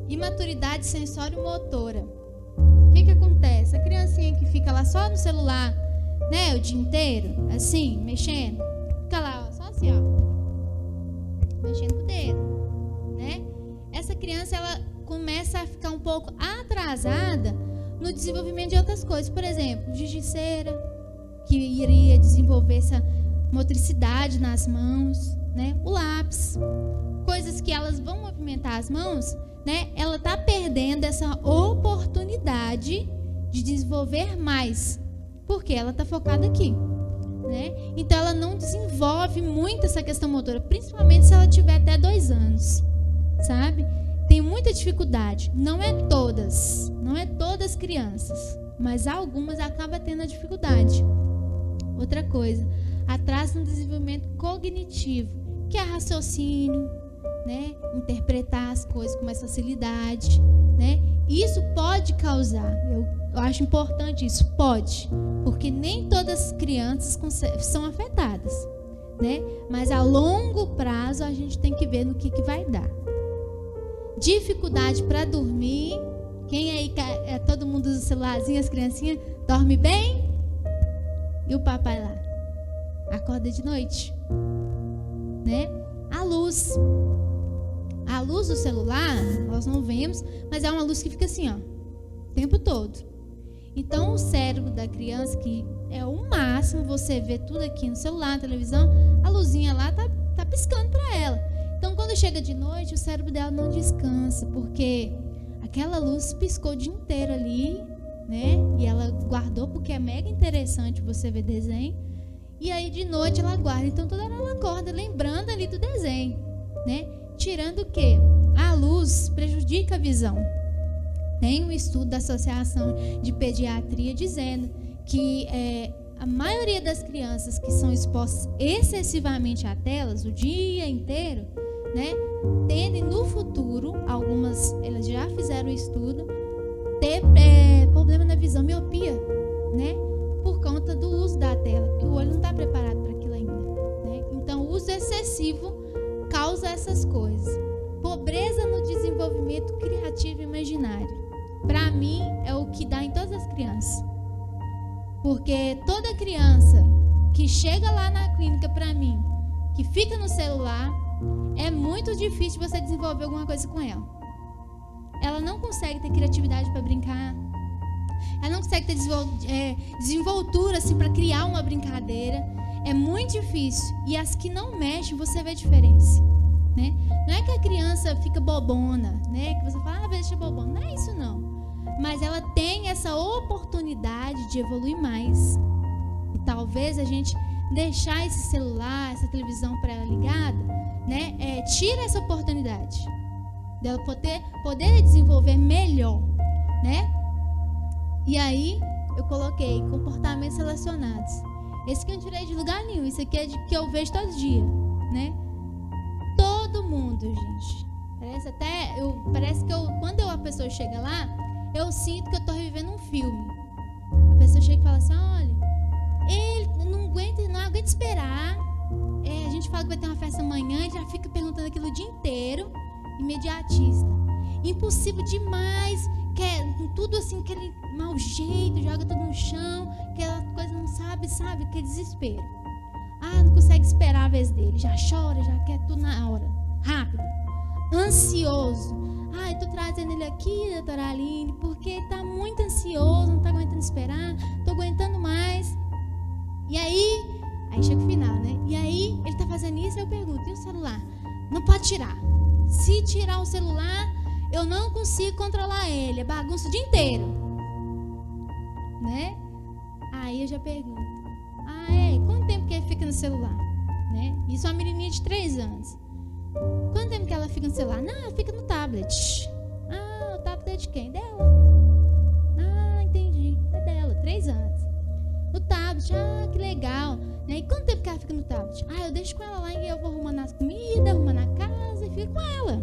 Imaturidade sensório-motora. O que acontece? A criancinha que fica lá só no celular, né, o dia inteiro, assim, mexendo, fica lá, ó, só assim, ó, mexendo com o dedo, né? Essa criança, ela começa a ficar um pouco atrasada no desenvolvimento de outras coisas. Por exemplo, giz-de-cera, que iria desenvolver essa motricidade nas mãos, né? O lápis, coisas que elas vão movimentar as mãos, né? Ela está perdendo essa oportunidade de desenvolver mais, porque ela está focada aqui, né? Então ela não desenvolve muito essa questão motora, principalmente se ela tiver até 2 anos, sabe? Tem muita dificuldade. Não é todas crianças, mas algumas acabam tendo a dificuldade. Outra coisa, atraso no desenvolvimento cognitivo, que é raciocínio, né? Interpretar as coisas com mais facilidade, né? Isso pode causar, eu acho importante isso, pode, porque nem todas as crianças são afetadas, né? Mas a longo prazo a gente tem que ver no que vai dar. Dificuldade para dormir. Quem aí, todo mundo usa o celularzinho, as criancinhas, dorme bem? E o papai lá? Acorda de noite, né? A luz do celular, nós não vemos, mas é uma luz que fica assim, ó, o tempo todo. Então, o cérebro da criança, que é o máximo, você vê tudo aqui no celular, na televisão, a luzinha lá tá piscando para ela. Então, quando chega de noite, o cérebro dela não descansa, porque aquela luz piscou o dia inteiro ali, né? E ela guardou, porque é mega interessante você ver desenho. E aí, de noite, ela guarda. Então, toda hora ela acorda, lembrando ali do desenho, né? Tirando o quê? A luz prejudica a visão. Tem um estudo da Associação de Pediatria dizendo que a maioria das crianças que são expostas excessivamente a telas o dia inteiro, né, tendem no futuro, algumas elas já fizeram o estudo, ter problema na visão, miopia, né, por conta do uso da tela, que o olho não está preparado para aquilo ainda, né? Então, o uso excessivo causa essas coisas. Pobreza no desenvolvimento criativo e imaginário. Para mim, é o que dá em todas as crianças. Porque toda criança que chega lá na clínica para mim, que fica no celular, é muito difícil você desenvolver alguma coisa com ela. Ela não consegue ter criatividade para brincar. Ela não consegue ter desenvoltura assim, para criar uma brincadeira. É muito difícil. E as que não mexem, você vê a diferença, né? Não é que a criança fica bobona, né? Que você fala, deixa bobona. Não é isso, não. Mas ela tem essa oportunidade de evoluir mais. E talvez a gente deixar esse celular, essa televisão para ela ligada, né? Tira essa oportunidade dela poder desenvolver melhor, né? E aí eu coloquei comportamentos relacionados. Esse que eu não tirei de lugar nenhum. Isso aqui é de que eu vejo todo dia, né? Todo mundo, gente. Parece que quando a pessoa chega lá, eu sinto que eu estou revivendo um filme. A pessoa chega e fala assim, olha, ele não aguenta esperar. A gente fala que vai ter uma festa amanhã e já fica perguntando aquilo o dia inteiro. Imediatista. Impossível demais. Quer tudo assim, aquele mau jeito, joga tudo no chão, aquela coisa não sabe, aquele desespero. Não consegue esperar a vez dele, já chora, já quer tudo na hora, rápido. Ansioso. Eu tô trazendo ele aqui, doutora Aline, porque ele tá muito ansioso, não tá aguentando esperar, tô aguentando mais. E aí chega o final, né? E aí ele tá fazendo isso, eu pergunto, e o celular? Não pode tirar. Se tirar o celular, eu não consigo controlar ele, é bagunça o dia inteiro, né? Aí eu já pergunto, no celular, né? Isso é uma menininha de 3 anos. Quanto tempo que ela fica no celular? Não, ela fica no tablet. Ah, o tablet é de quem? Dela. Ah, entendi. É dela, 3 anos. No tablet, ah, que legal. E quanto tempo que ela fica no tablet? Ah, eu deixo com ela lá e eu vou arrumando as comidas, arrumando a casa e fico com ela.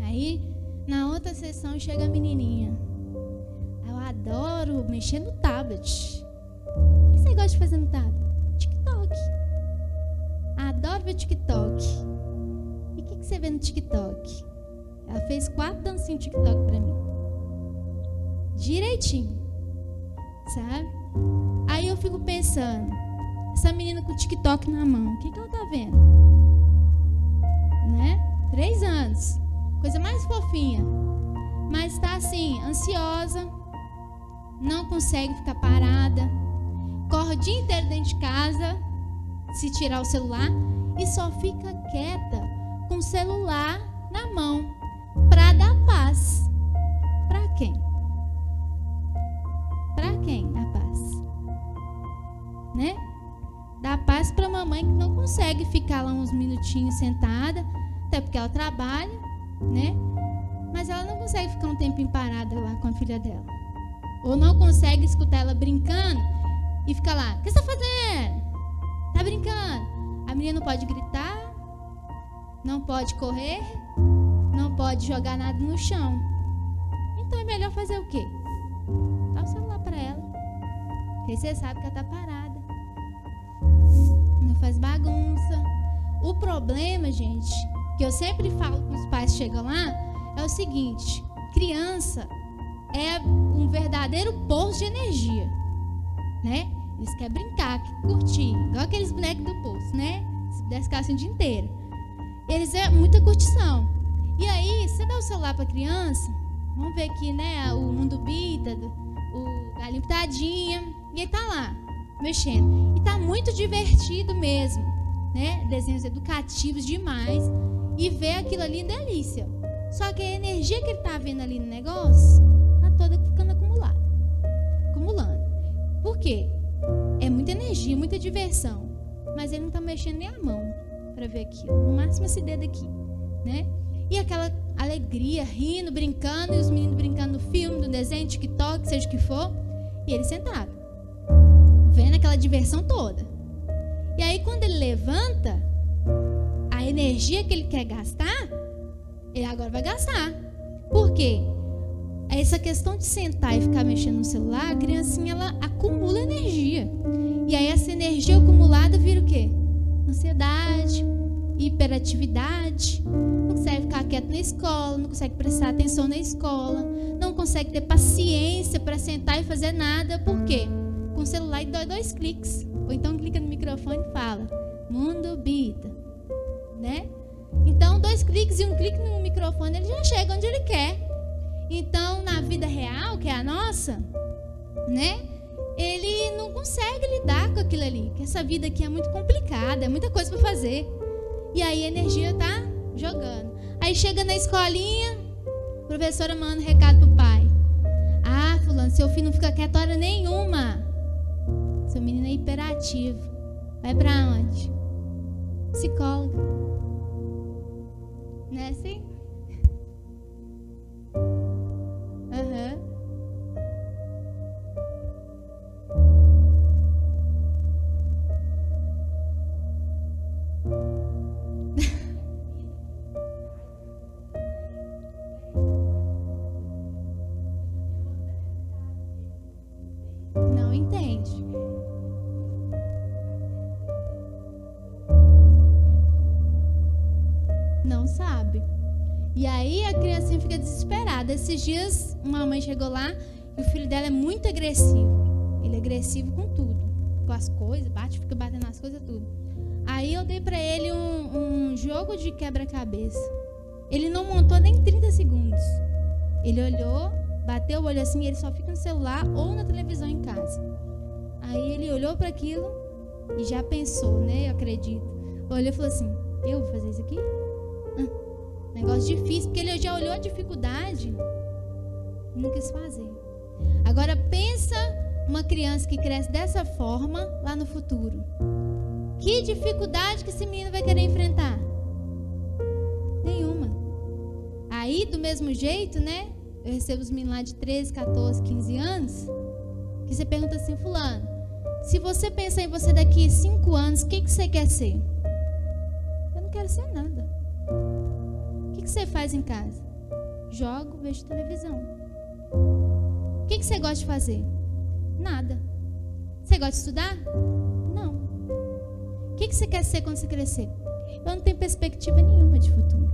Aí, na outra sessão, chega a menininha. Eu adoro mexer no tablet. O que você gosta de fazer no tablet? TikTok. Adoro ver TikTok. E o que você vê no TikTok? Ela fez 4 dancinhas de TikTok pra mim. Direitinho. Sabe? Aí eu fico pensando, essa menina com o TikTok na mão, o que ela tá vendo? Né? 3 anos. Coisa mais fofinha. Mas tá assim, ansiosa. Não consegue ficar parada. Corre o dia inteiro dentro de casa, se tirar o celular, e só fica quieta com o celular na mão para dar paz. Para quem? Para quem a paz? Né? Dá paz para a mamãe que não consegue ficar lá uns minutinhos sentada, até porque ela trabalha, né? Mas ela não consegue ficar um tempinho parada lá com a filha dela. Ou não consegue escutar ela brincando e fica lá, o que você está fazendo? Tá brincando? A menina não pode gritar, não pode correr, não pode jogar nada no chão. Então é melhor fazer o quê? Dá o celular para ela, porque aí você sabe que ela está parada. Não faz bagunça. O problema, gente, que eu sempre falo com os pais que chegam lá, é o seguinte: criança é um verdadeiro poço de energia, né? Eles querem brincar, querem curtir, igual aqueles bonecos do poço, né? Se pudesse ficar assim o dia inteiro. Eles é muita curtição. E aí, você dá o celular para a criança, vamos ver aqui, né? O Mundo Bita, o Galinho Pitadinha, e ele tá lá, mexendo. E tá muito divertido mesmo, né? Desenhos educativos demais. E ver aquilo ali em delícia. Só que a energia que ele tá vendo ali no negócio tá toda ficando acumulando. Por quê? É muita energia, muita diversão. Mas ele não tá mexendo nem a mão para ver aquilo. No máximo esse dedo aqui, né? E aquela alegria, rindo, brincando, e os meninos brincando no filme, no desenho, TikTok, seja o que for. E ele sentado, vendo aquela diversão toda. E aí quando ele levanta, a energia que ele quer gastar, ele agora vai gastar. Por quê? Essa questão de sentar e ficar mexendo no celular, a criancinha, ela acumula energia. E aí essa energia acumulada vira o quê? Ansiedade, hiperatividade, não consegue ficar quieto na escola, não consegue prestar atenção na escola, não consegue ter paciência para sentar e fazer nada. Por quê? Com o celular e dá 2 cliques. Ou então clica no microfone e fala, Mundo Bita, né? Então 2 cliques e 1 clique no microfone, ele já chega onde ele quer. Então, na vida real, que é a nossa, né? Ele não consegue lidar com aquilo ali, que essa vida aqui é muito complicada, é muita coisa para fazer. E aí a energia tá jogando. Aí chega na escolinha, a professora manda um recado pro pai. Ah, fulano, seu filho não fica quieto hora nenhuma. Seu menino é hiperativo. Vai pra onde? Psicóloga. Não é assim? Não entende. Não sabe. E aí a criancinha fica desesperada. Esses dias uma mãe chegou lá e o filho dela é muito agressivo. Ele é agressivo com tudo, com as coisas, fica batendo nas coisas, tudo. Aí eu dei pra ele um jogo de quebra-cabeça. Ele não montou nem 30 segundos. Ele olhou, bateu o olho assim, e ele só fica no celular ou na televisão em casa. Aí ele olhou para aquilo e já pensou, né? Eu acredito. Olhou e falou assim, eu vou fazer isso aqui? Negócio difícil, porque ele já olhou a dificuldade e não quis fazer. Agora pensa uma criança que cresce dessa forma lá no futuro. Que dificuldade que esse menino vai querer enfrentar? Nenhuma. Aí, do mesmo jeito, né? Eu recebo os meninos lá de 13, 14, 15 anos, que você pergunta assim, fulano, se você pensar em você daqui a 5 anos, o que você quer ser? Eu não quero ser nada. O que você faz em casa? Jogo, vejo televisão. O que você gosta de fazer? Nada. Você gosta de estudar? Não. O que você quer ser quando você crescer? Eu não tenho perspectiva nenhuma de futuro.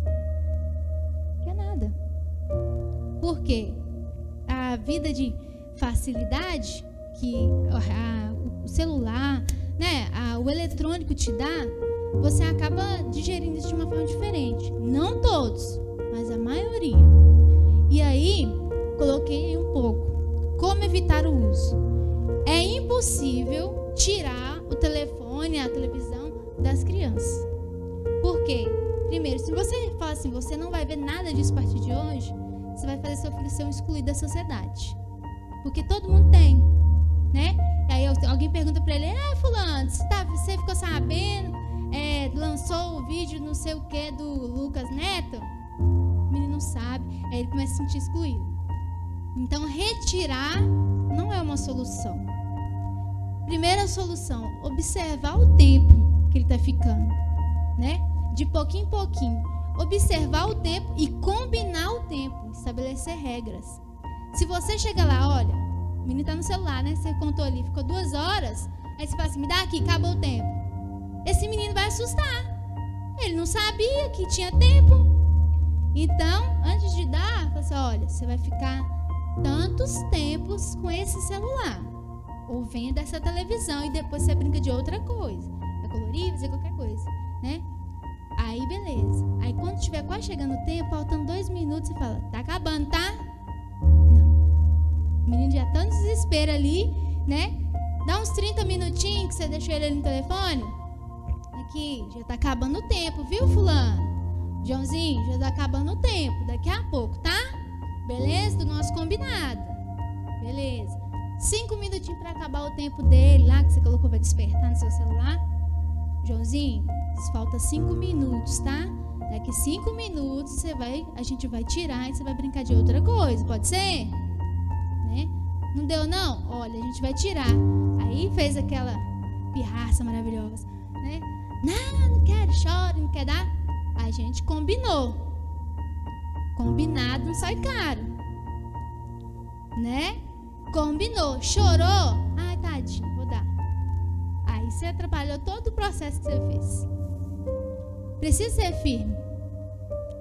Não quer nada. Por quê? A vida de facilidade que o celular, né, o eletrônico te dá, você acaba digerindo isso de uma forma diferente. Não todos, mas a maioria. E aí, coloquei um pouco. Como evitar o uso? É impossível tirar o telefone, a televisão das crianças. Por quê? Primeiro, se você fala assim, você não vai ver nada disso a partir de hoje, você vai fazer seu filho ser um excluído da sociedade. Porque todo mundo tem, né? E aí alguém pergunta pra ele, fulano, você ficou sabendo, lançou o vídeo não sei o que do Lucas Neto? O menino não sabe, aí ele começa a se sentir excluído. Então, retirar não é uma solução. Primeira solução, observar o tempo que ele está ficando, né? De pouquinho em pouquinho. Observar o tempo e combinar o tempo, estabelecer regras. Se você chega lá, olha, o menino está no celular, né? Você contou ali, ficou 2 horas, aí você fala assim, me dá aqui, acabou o tempo. Esse menino vai assustar. Ele não sabia que tinha tempo. Então, antes de dar, fala assim, olha, você vai ficar tantos tempos com esse celular, ou vendo essa televisão, e depois você brinca de outra coisa. Vai colorir, fazer qualquer coisa, né? Aí, beleza. Aí, quando estiver quase chegando o tempo, faltando 2 minutos, você fala, tá acabando, tá? Não. O menino já tá no desespero ali, né? Dá uns 30 minutinhos que você deixou ele ali no telefone. Aqui, já tá acabando o tempo, viu, fulano? Joãozinho, já tá acabando o tempo. Daqui a pouco, tá? Beleza? Do nosso combinado. Beleza. 5 minutinhos para acabar o tempo dele lá, que você colocou para despertar no seu celular. Joãozinho, falta 5 minutos, tá? Daqui 5 minutos a gente vai tirar e você vai brincar de outra coisa, pode ser? Né? Não deu não? Olha, a gente vai tirar. Aí fez aquela pirraça maravilhosa, né? Não quero, chora, não quer dar. A gente combinou. Combinado não sai caro, né? Combinou, chorou, ai tadinho, vou dar. Aí você atrapalhou todo o processo que você fez. Precisa ser firme.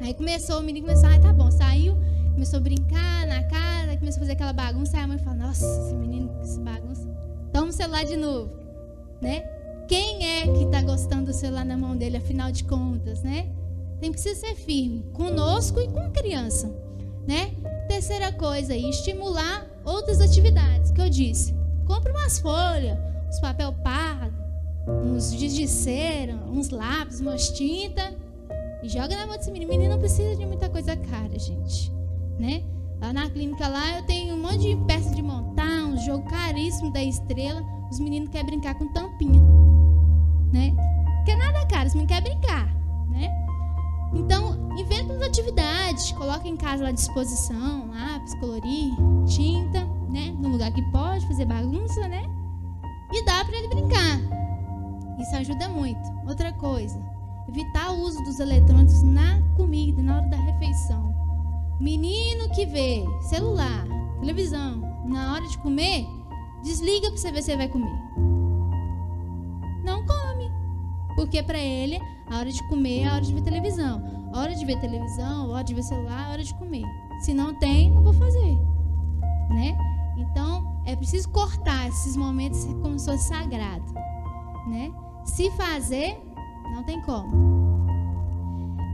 Aí o menino começou, ai tá bom, saiu, começou a brincar na casa, começou a fazer aquela bagunça. Aí a mãe fala, nossa, esse menino com essa bagunça, toma o celular de novo, né? Quem é que tá gostando do celular na mão dele, afinal de contas, né? Precisa ser firme, conosco e com a criança, né? Terceira coisa aí, estimular outras atividades, que eu disse. Compre umas folhas, uns papel pardo, uns giz de cera, uns lápis, umas tinta e joga na mão desse menino. O menino não precisa de muita coisa cara, gente, né? Lá na clínica lá eu tenho um monte de peças de montar, um jogo caríssimo da Estrela. Os meninos querem brincar com tampinha, né? Quer nada caro, os meninos querem brincar, né? Então, inventa umas atividades, coloca em casa lá à disposição, lápis, colorir, tinta, né? No lugar que pode fazer bagunça, né? E dá para ele brincar. Isso ajuda muito. Outra coisa, evitar o uso dos eletrônicos na comida, na hora da refeição. Menino que vê celular, televisão, na hora de comer, desliga para você ver se ele vai comer. Não come. Porque para ele, a hora de comer é a hora de ver televisão. A hora de ver televisão, a hora de ver celular, é a hora de comer. Se não tem, não vou fazer, né? Então, é preciso cortar esses momentos como se fosse sagrado, né? Se fazer, não tem como.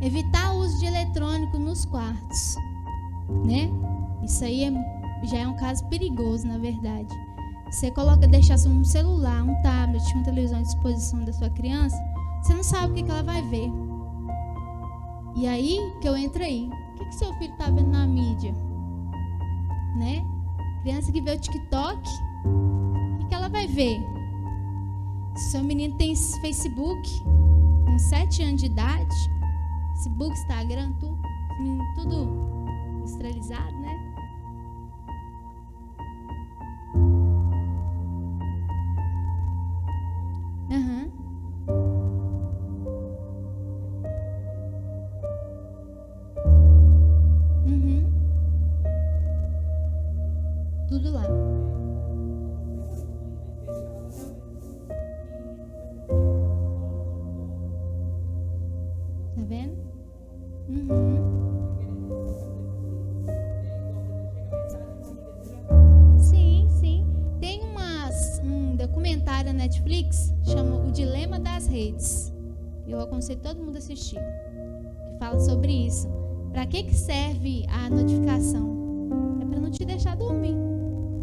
Evitar o uso de eletrônico nos quartos, né? Isso aí já é um caso perigoso, na verdade. Você deixar um celular, um tablet, uma televisão à disposição da sua criança, você não sabe o que ela vai ver. E aí que eu entro aí. O que seu filho está vendo na mídia? Né? Criança que vê o TikTok, o que ela vai ver? Se seu menino tem Facebook, com 7 anos de idade, Facebook, Instagram, tudo industrializado, né? Aham. Uhum. Tudo lá. Tá vendo? Sim, sim. Tem um documentário na Netflix, chama O Dilema das Redes. Eu aconselho todo mundo a assistir. Que fala sobre isso. Para que serve a notificação? É para não te deixar dormir.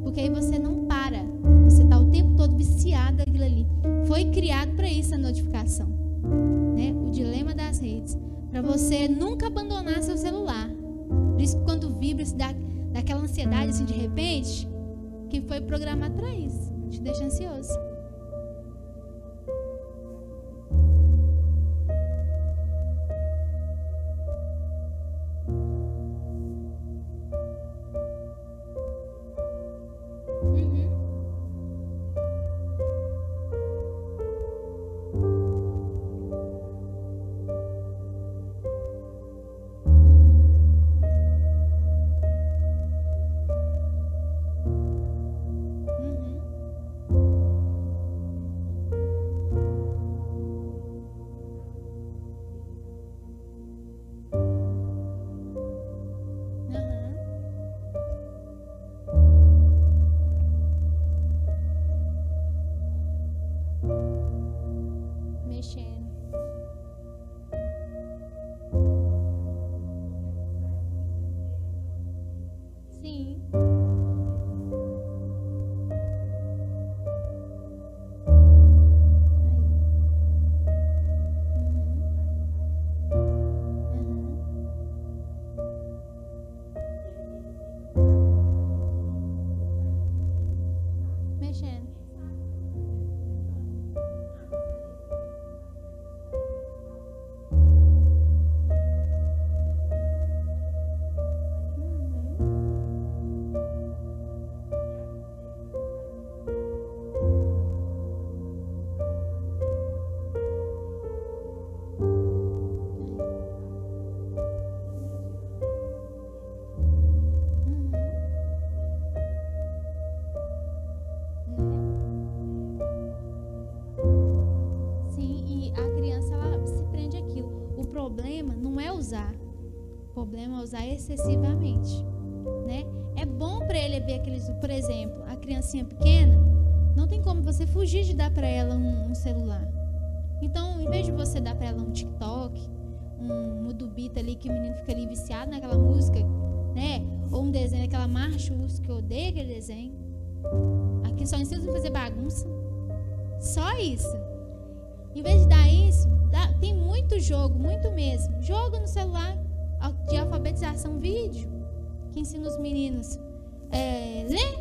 Porque aí você não para. Você está o tempo todo viciado naquilo ali. Foi criado para isso a notificação. Né? O dilema das redes. Para você nunca abandonar seu celular. Por isso que quando vibra, se dá aquela ansiedade assim de repente, que foi programado para isso. Te deixa ansioso. Mexendo. Sim. Mexendo. O problema não é usar. O problema é usar excessivamente, né? É bom para ele ver aqueles, por exemplo, a criancinha pequena, não tem como você fugir de dar para ela um celular. Então, em vez de você dar para ela um TikTok, um Mudubita ali que o menino fica ali viciado naquela música, né? Ou um desenho, aquela marcha urso que eu odeio aquele desenho. Aqui só ensina a fazer bagunça. Só isso. Em vez de dar isso, tem muito jogo, muito mesmo. Jogo no celular de alfabetização vídeo, que ensina os meninos ler,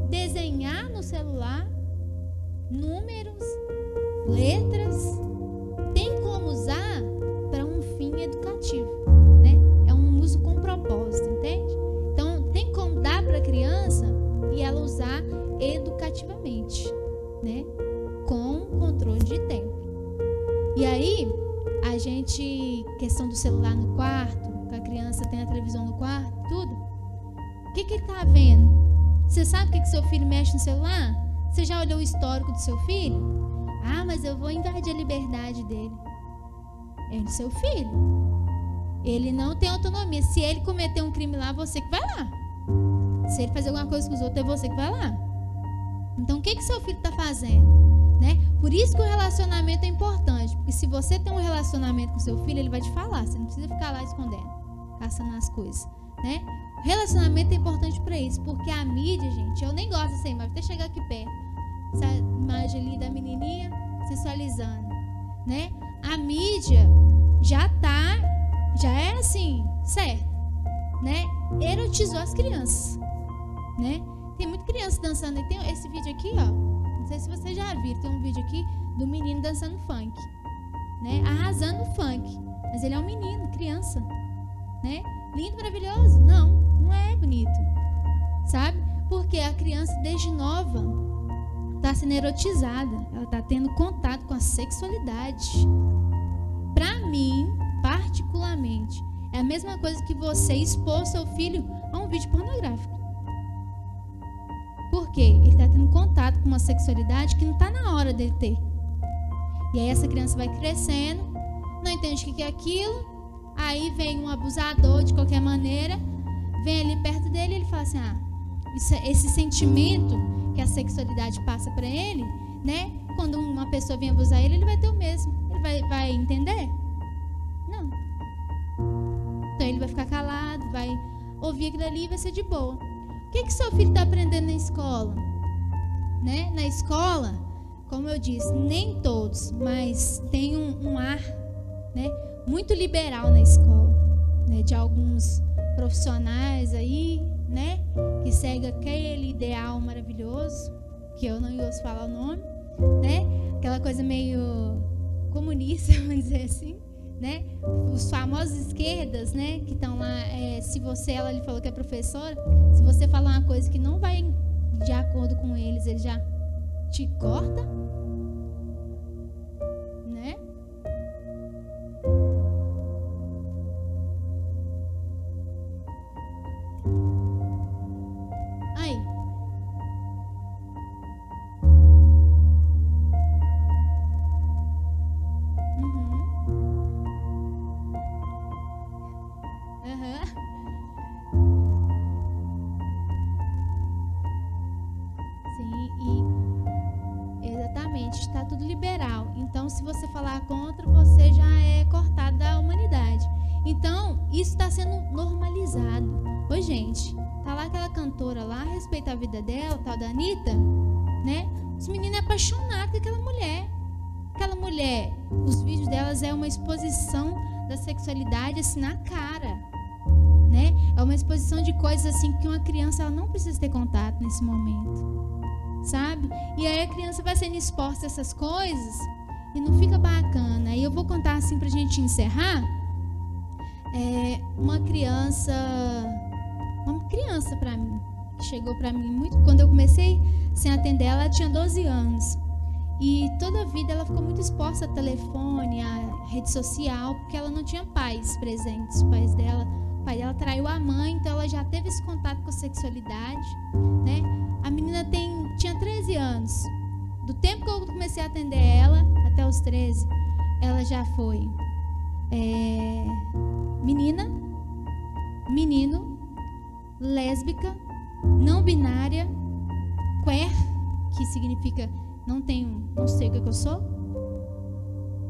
desenhar no celular, números, letras. Tem como usar para um fim educativo, né? É um uso com propósito, entende? Então, tem como dar para a criança e ela usar educativamente, né? Com controle de tempo. E aí, a gente, questão do celular no quarto, que a criança tem a televisão no quarto, tudo. O que ele está vendo? Você sabe o que seu filho mexe no celular? Você já olhou o histórico do seu filho? Ah, mas eu vou invadir a liberdade dele. É do seu filho. Ele não tem autonomia. Se ele cometer um crime lá, você que vai lá. Se ele fazer alguma coisa com os outros, é você que vai lá. Então, o que seu filho está fazendo? Né? Por isso que o relacionamento é importante. Porque se você tem um relacionamento com seu filho, ele vai te falar. Você não precisa ficar lá escondendo, caçando as coisas, né? O relacionamento é importante para isso. Porque a mídia, gente, eu nem gosto dessa imagem. Até chegar aqui perto. Essa imagem ali da menininha sensualizando, né? A mídia já é assim, certo, né? Erotizou as crianças, né? Tem muita criança dançando. E tem esse vídeo aqui, ó. Não sei se vocês já viram, tem um vídeo aqui do menino dançando funk, né? Arrasando o funk. Mas ele é um menino, criança, né? Lindo, maravilhoso? Não, não é bonito, sabe? Porque a criança, desde nova, está sendo erotizada. Ela está tendo contato com a sexualidade. Para mim, particularmente, é a mesma coisa que você expor seu filho a um vídeo pornográfico. Por quê? Ele está tendo contato com uma sexualidade que não está na hora dele ter. E aí essa criança vai crescendo, não entende o que é aquilo, aí vem um abusador de qualquer maneira, vem ali perto dele e ele fala assim, esse sentimento que a sexualidade passa para ele, né? Quando uma pessoa vem abusar ele vai ter o mesmo. Ele vai entender? Não. Então ele vai ficar calado, vai ouvir aquilo ali e vai ser de boa. O que seu filho está aprendendo na escola? Né? Na escola, como eu disse, nem todos, mas tem um ar, né, muito liberal na escola, né, de alguns profissionais aí, né, que segue aquele ideal maravilhoso, que eu não ouço falar o nome, né, aquela coisa meio comunista, vamos dizer assim, né, os famosos esquerdas, né, que estão lá, ela lhe falou que é professora, se você falar uma coisa que não vai de acordo com eles, ele já te corta, né? Aí. Está tudo liberal. Então, se você falar contra, você já é cortado da humanidade. Então, isso está sendo normalizado. Ô, gente, tá lá aquela cantora lá, respeita a vida dela, tal da Anitta, né? Os meninos é apaixonados com aquela mulher. Aquela mulher, os vídeos delas é uma exposição da sexualidade assim na cara, né? É uma exposição de coisas assim que uma criança ela não precisa ter contato nesse momento. Sabe? E aí a criança vai sendo exposta a essas coisas e não fica bacana. E eu vou contar assim pra gente encerrar. Uma criança pra mim, que chegou pra mim muito, quando eu comecei assim, a atender ela tinha 12 anos. E toda a vida ela ficou muito exposta a telefone, a rede social, porque ela não tinha pais presentes. O pai dela traiu a mãe, então ela já teve esse contato com a sexualidade, né? A menina tinha 13 anos. Do tempo que eu comecei a atender ela, até os 13, ela já foi menina, menino, lésbica, não binária, queer, que significa não sei o que eu sou.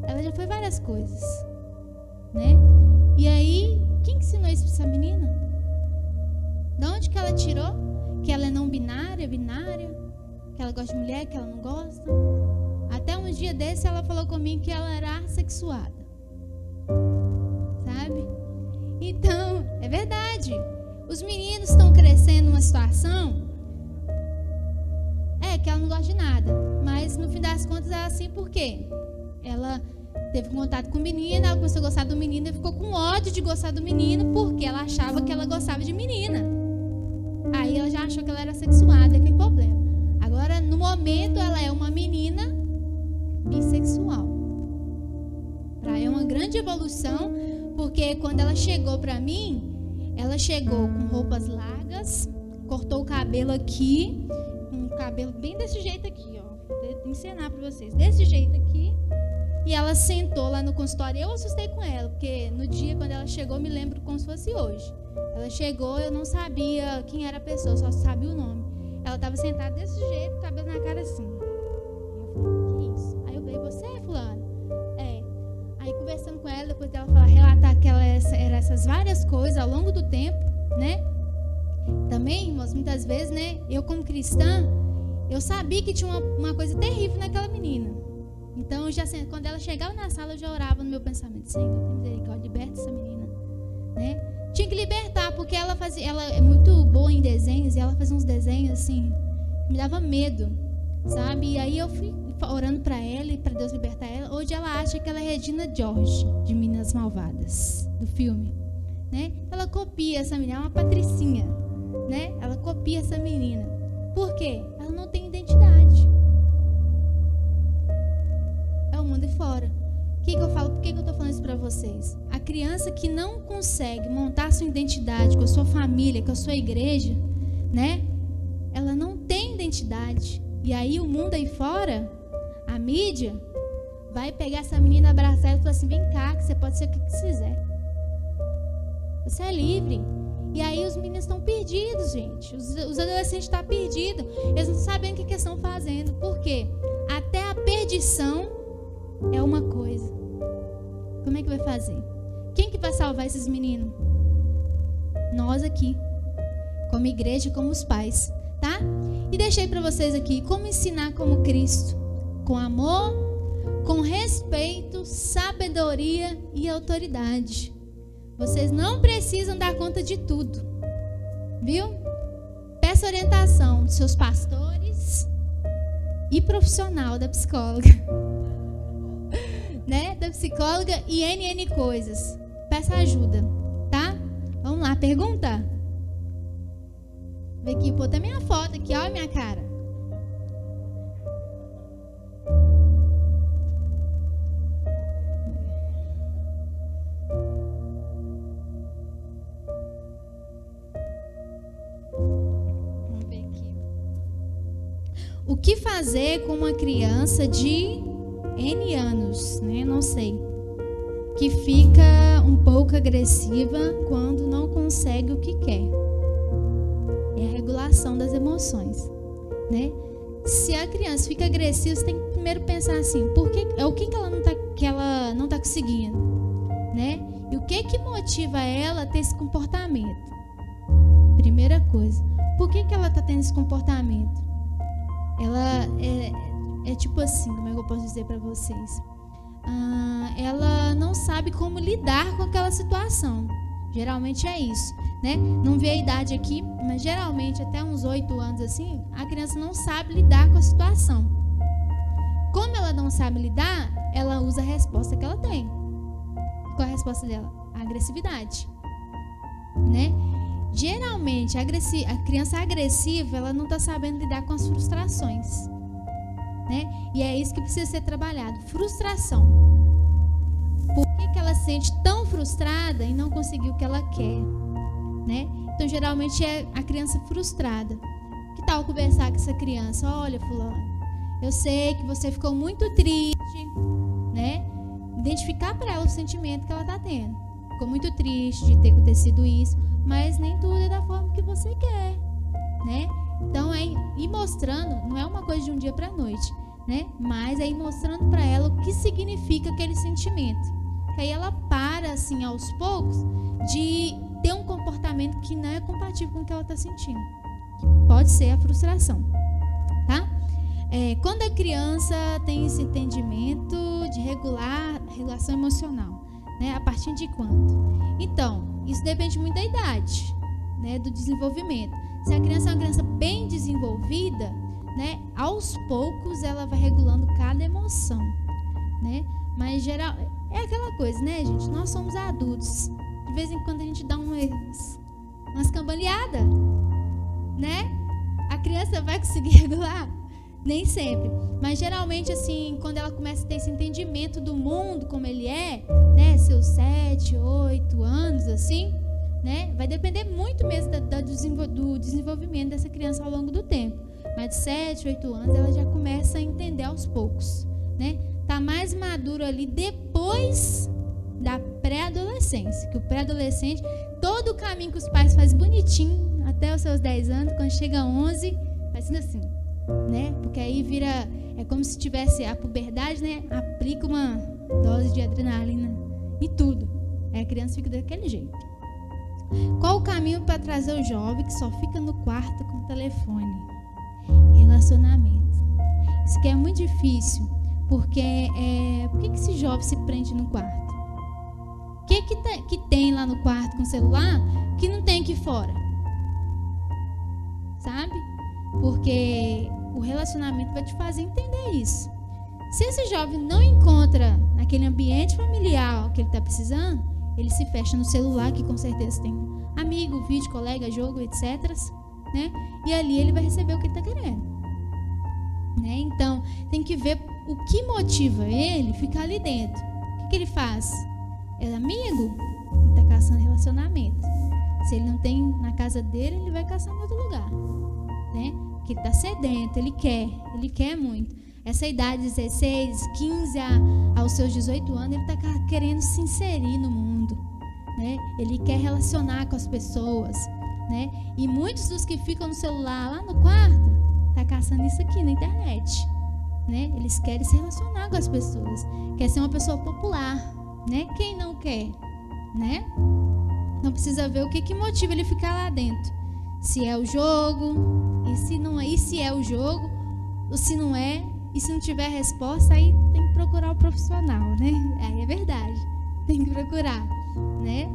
Ela já foi várias coisas, né? E aí, quem ensinou isso pra essa menina? De onde que ela tirou? Que ela é não binária, que ela gosta de mulher, que ela não gosta. Até um dia desse ela falou comigo que ela era assexuada. Sabe? Então, é verdade. Os meninos estão crescendo numa situação que ela não gosta de nada. Mas no fim das contas é assim por quê? Ela teve contato com o menino, ela começou a gostar do menino e ficou com ódio de gostar do menino porque ela achava que ela gostava de menina. Aí ela já achou que ela era sexuada, que problema. Agora, no momento, ela é uma menina bissexual. É uma grande evolução, porque quando ela chegou pra mim, ela chegou com roupas largas, cortou o cabelo aqui, um cabelo bem desse jeito aqui, ó. Vou ensinar pra vocês, desse jeito aqui. E ela sentou lá no consultório. Eu assustei com ela, porque no dia quando ela chegou, eu me lembro como se fosse hoje. Ela chegou, eu não sabia quem era a pessoa, só sabia o nome. Ela estava sentada desse jeito, cabelo na cara assim. E eu falei, que isso? Aí eu falei, você é fulano? Aí conversando com ela, depois dela relatar que ela era essas várias coisas ao longo do tempo, né? Também, irmãos, muitas vezes, né? Eu como cristã, eu sabia que tinha uma coisa terrível naquela menina. Então, quando ela chegava na sala, eu já orava no meu pensamento, Senhor, tem misericórdia, liberta essa menina, né? Tinha que libertar, porque ela é muito boa em desenhos, e ela fazia uns desenhos assim, que me dava medo, sabe? E aí eu fui orando para ela e para Deus libertar ela. Hoje ela acha que ela é Regina George, de Meninas Malvadas, do filme, né? Ela copia essa menina, é uma patricinha, né? Ela copia essa menina. Por quê? Ela não tem identidade. É o mundo de fora. O que eu falo? Por que eu estou falando isso para vocês? A criança que não consegue montar sua identidade com a sua família, com a sua igreja, né? Ela não tem identidade. E aí o mundo aí fora, a mídia, vai pegar essa menina, abraçar ela e falar assim: vem cá, que você pode ser o que você quiser. Você é livre. E aí os meninos estão perdidos, gente. Os adolescentes estão perdidos. Eles não sabem o que eles estão fazendo. Por quê? Até a perdição é uma coisa. Como é que vai fazer? Quem que vai salvar esses meninos? Nós aqui, como igreja, como os pais, tá? E deixei para vocês aqui como ensinar como Cristo, com amor, com respeito, sabedoria e autoridade. Vocês não precisam dar conta de tudo, viu? Peça orientação dos seus pastores e profissional da psicóloga, né? Da psicóloga e NN coisas. Peça ajuda, tá? Vamos lá, pergunta? Vem aqui, pô, tá minha foto aqui, olha a minha cara. Vamos ver aqui. O que fazer com uma criança de N anos, né? Não sei. Que fica um pouco agressiva quando não consegue o que quer. É a regulação das emoções, né? Se a criança fica agressiva, você tem que primeiro pensar assim: o que ela não tá conseguindo, né? E o que motiva ela a ter esse comportamento? Primeira coisa, por que ela tá tendo esse comportamento? Ela é tipo assim, como é que eu posso dizer para vocês? Ela não sabe como lidar com aquela situação. Geralmente é isso, né? Não vi a idade aqui, mas geralmente até uns 8 anos assim, a criança não sabe lidar com a situação. Como ela não sabe lidar, ela usa a resposta que ela tem. Qual é a resposta dela? A agressividade, né? Geralmente a criança agressiva, ela não está sabendo lidar com as frustrações, né? E é isso que precisa ser trabalhado. Frustração. Por que ela se sente tão frustrada e não conseguiu o que ela quer, né? Então, geralmente é a criança frustrada. Que tal conversar com essa criança? Olha, fulano, eu sei que você ficou muito triste, né? Identificar para ela o sentimento que ela está tendo. Ficou muito triste de ter acontecido isso, mas nem tudo é da forma que você quer, né? Então, é ir mostrando, não é uma coisa de um dia para a noite, né? Mas é ir mostrando para ela o que significa aquele sentimento. Que aí ela para, assim, aos poucos, de ter um comportamento que não é compatível com o que ela está sentindo. Pode ser a frustração, tá? Quando a criança tem esse entendimento de regulação emocional, né? A partir de quando? Então, isso depende muito da idade, né? Do desenvolvimento. Se a criança é uma criança bem desenvolvida, né? Aos poucos ela vai regulando cada emoção, né? Mas geral é aquela coisa, né, gente? Nós somos adultos. De vez em quando a gente dá umas cambaleadas, né? A criança vai conseguir regular? Nem sempre. Mas geralmente, assim, quando ela começa a ter esse entendimento do mundo como ele é, né? Seus 7, 8 anos, assim, né? Vai depender muito mesmo do desenvolvimento dessa criança ao longo do tempo. Mas de 7, 8 anos ela já começa a entender aos poucos, né? Tá mais maduro ali depois da pré-adolescência. Que o pré-adolescente, todo o caminho que os pais fazem bonitinho até os seus 10 anos, quando chega a 11, faz assim, né? Porque aí vira, é como se tivesse a puberdade, né? Aplica uma dose de adrenalina e tudo. Aí a criança fica daquele jeito. Qual o caminho para trazer o jovem que só fica no quarto com o telefone? Relacionamento. Isso aqui é muito difícil, porque por que esse jovem se prende no quarto? O que tem lá no quarto com o celular que não tem aqui fora? Sabe? Porque o relacionamento vai te fazer entender isso. Se esse jovem não encontra naquele ambiente familiar que ele está precisando, ele se fecha no celular, que com certeza tem amigo, vídeo, colega, jogo, etc. Né? E ali ele vai receber o que ele está querendo. Né? Então, tem que ver o que motiva ele ficar ali dentro. O que ele faz? É amigo? Ele está caçando relacionamento. Se ele não tem na casa dele, ele vai caçar em outro lugar. Né? Porque ele está sedento, ele quer muito. Essa idade, 16, 15 aos seus 18 anos, ele está querendo se inserir no mundo. Né? Ele quer relacionar com as pessoas. Né? E muitos dos que ficam no celular lá no quarto, tá caçando isso aqui na internet. Né? Eles querem se relacionar com as pessoas. Quer ser uma pessoa popular. Né? Quem não quer? Né? Não precisa ver o que motiva ele ficar lá dentro. Se é o jogo, e se não é, e se é o jogo, ou se não é, e se não tiver resposta, aí tem que procurar o profissional, né? Aí é verdade, tem que procurar, né?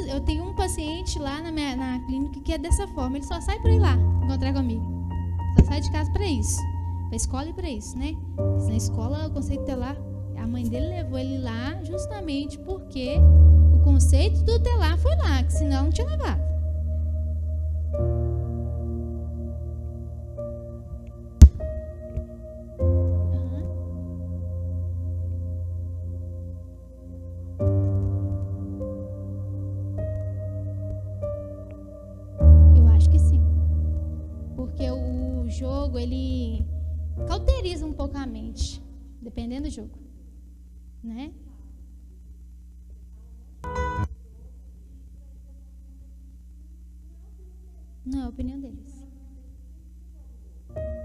Eu tenho um paciente lá na clínica que é dessa forma, ele só sai para ir lá encontrar comigo, só sai de casa para isso, para escola e para isso, né? Na escola o conceito telar, a mãe dele levou ele lá justamente porque o conceito do telar foi lá, que senão não tinha levado. Ele cauteriza um pouco a mente, dependendo do jogo, né? Não é a opinião deles.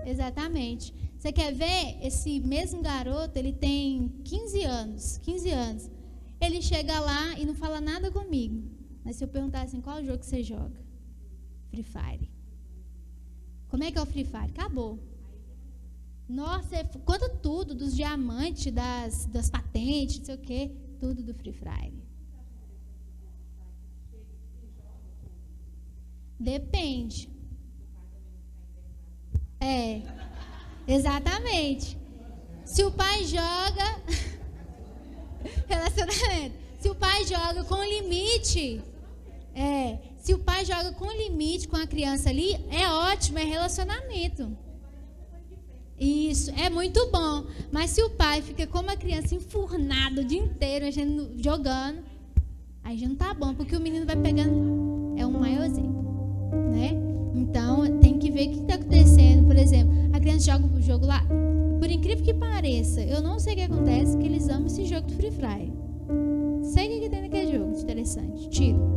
Exatamente. Você quer ver? Esse mesmo garoto, ele tem 15 anos. Ele chega lá e não fala nada comigo. Mas se eu perguntar assim, qual jogo que você joga? Free Fire. Como é que é o Free Fire? Acabou. Nossa, conta tudo dos diamantes, das patentes, não sei o quê. Tudo do Free Fire. Depende. Exatamente. Se o pai joga... Relacionamento. Se o pai joga com limite... Se o pai joga com limite com a criança ali, é ótimo, é relacionamento. Isso, é muito bom. Mas se o pai fica como a criança enfurnado o dia inteiro, jogando, aí já não tá bom, porque o menino vai pegando, é um maior exemplo, né? Então, tem que ver o que está acontecendo. Por exemplo, a criança joga o jogo lá, por incrível que pareça, eu não sei o que acontece, que eles amam esse jogo do Free Fire. Sei o que tem naquele jogo, interessante, tiro.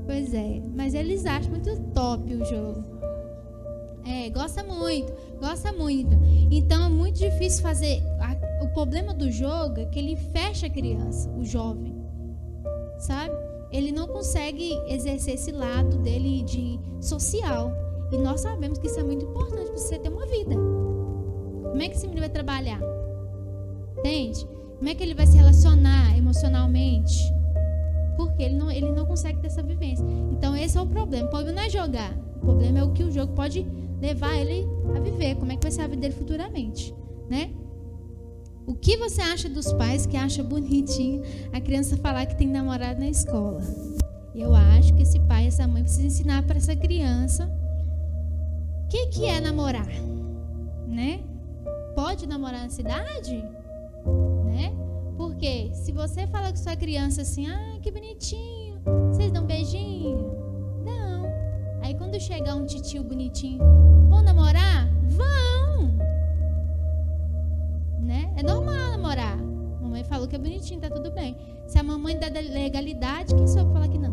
Pois é, mas eles acham muito top o jogo. Gosta muito. Então é muito difícil fazer. O problema do jogo é que ele fecha a criança, o jovem, sabe? Ele não consegue exercer esse lado dele de social. E nós sabemos que isso é muito importante para você ter uma vida. Como é que esse menino vai trabalhar? Entende? Como é que ele vai se relacionar emocionalmente? Porque ele não consegue ter essa vivência. Então esse é o problema. O problema não é jogar. O problema é o que o jogo pode levar ele a viver. Como é que vai ser a vida dele futuramente, né? O que você acha dos pais que acham bonitinho a criança falar que tem namorado na escola? Eu acho que esse pai e essa mãe precisam ensinar para essa criança o que é namorar, né? Pode namorar na cidade? Né? Porque se você fala com sua criança assim, que bonitinho, vocês dão um beijinho? Não. Aí quando chegar um titio bonitinho, vão namorar? Vão. Né? É normal namorar. Mamãe falou que é bonitinho, tá tudo bem. Se a mamãe dá legalidade, quem sou eu pra falar que não?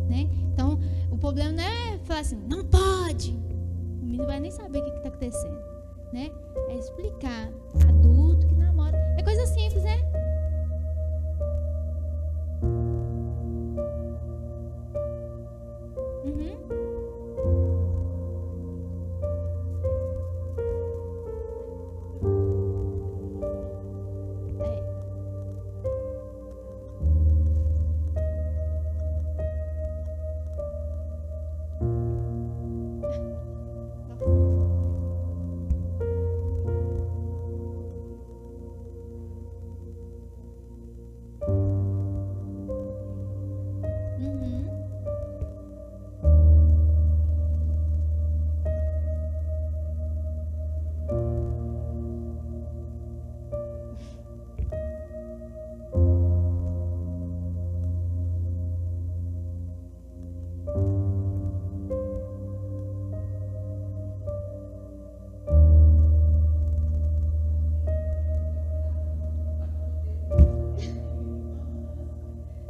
Né? Então, o problema não é falar assim, não pode. O menino vai nem saber o que está acontecendo. Né? É explicar. Adulto que namora. É coisa simples, né?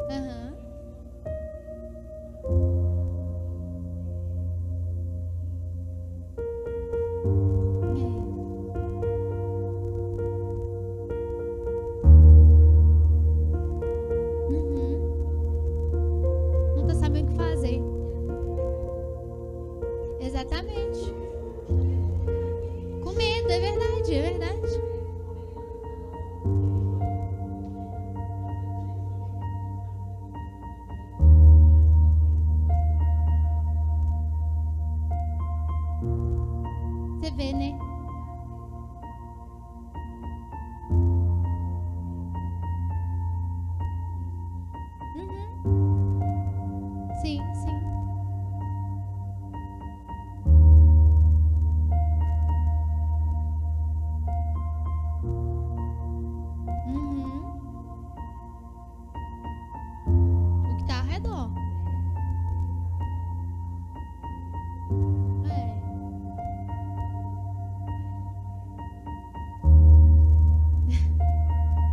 Aham. É. Uhum. Não tá sabendo o que fazer. Exatamente. Com medo, é verdade, é verdade. Você vê, né? Uhum. Sim, sim. Uhum. O que tá ao redor. É.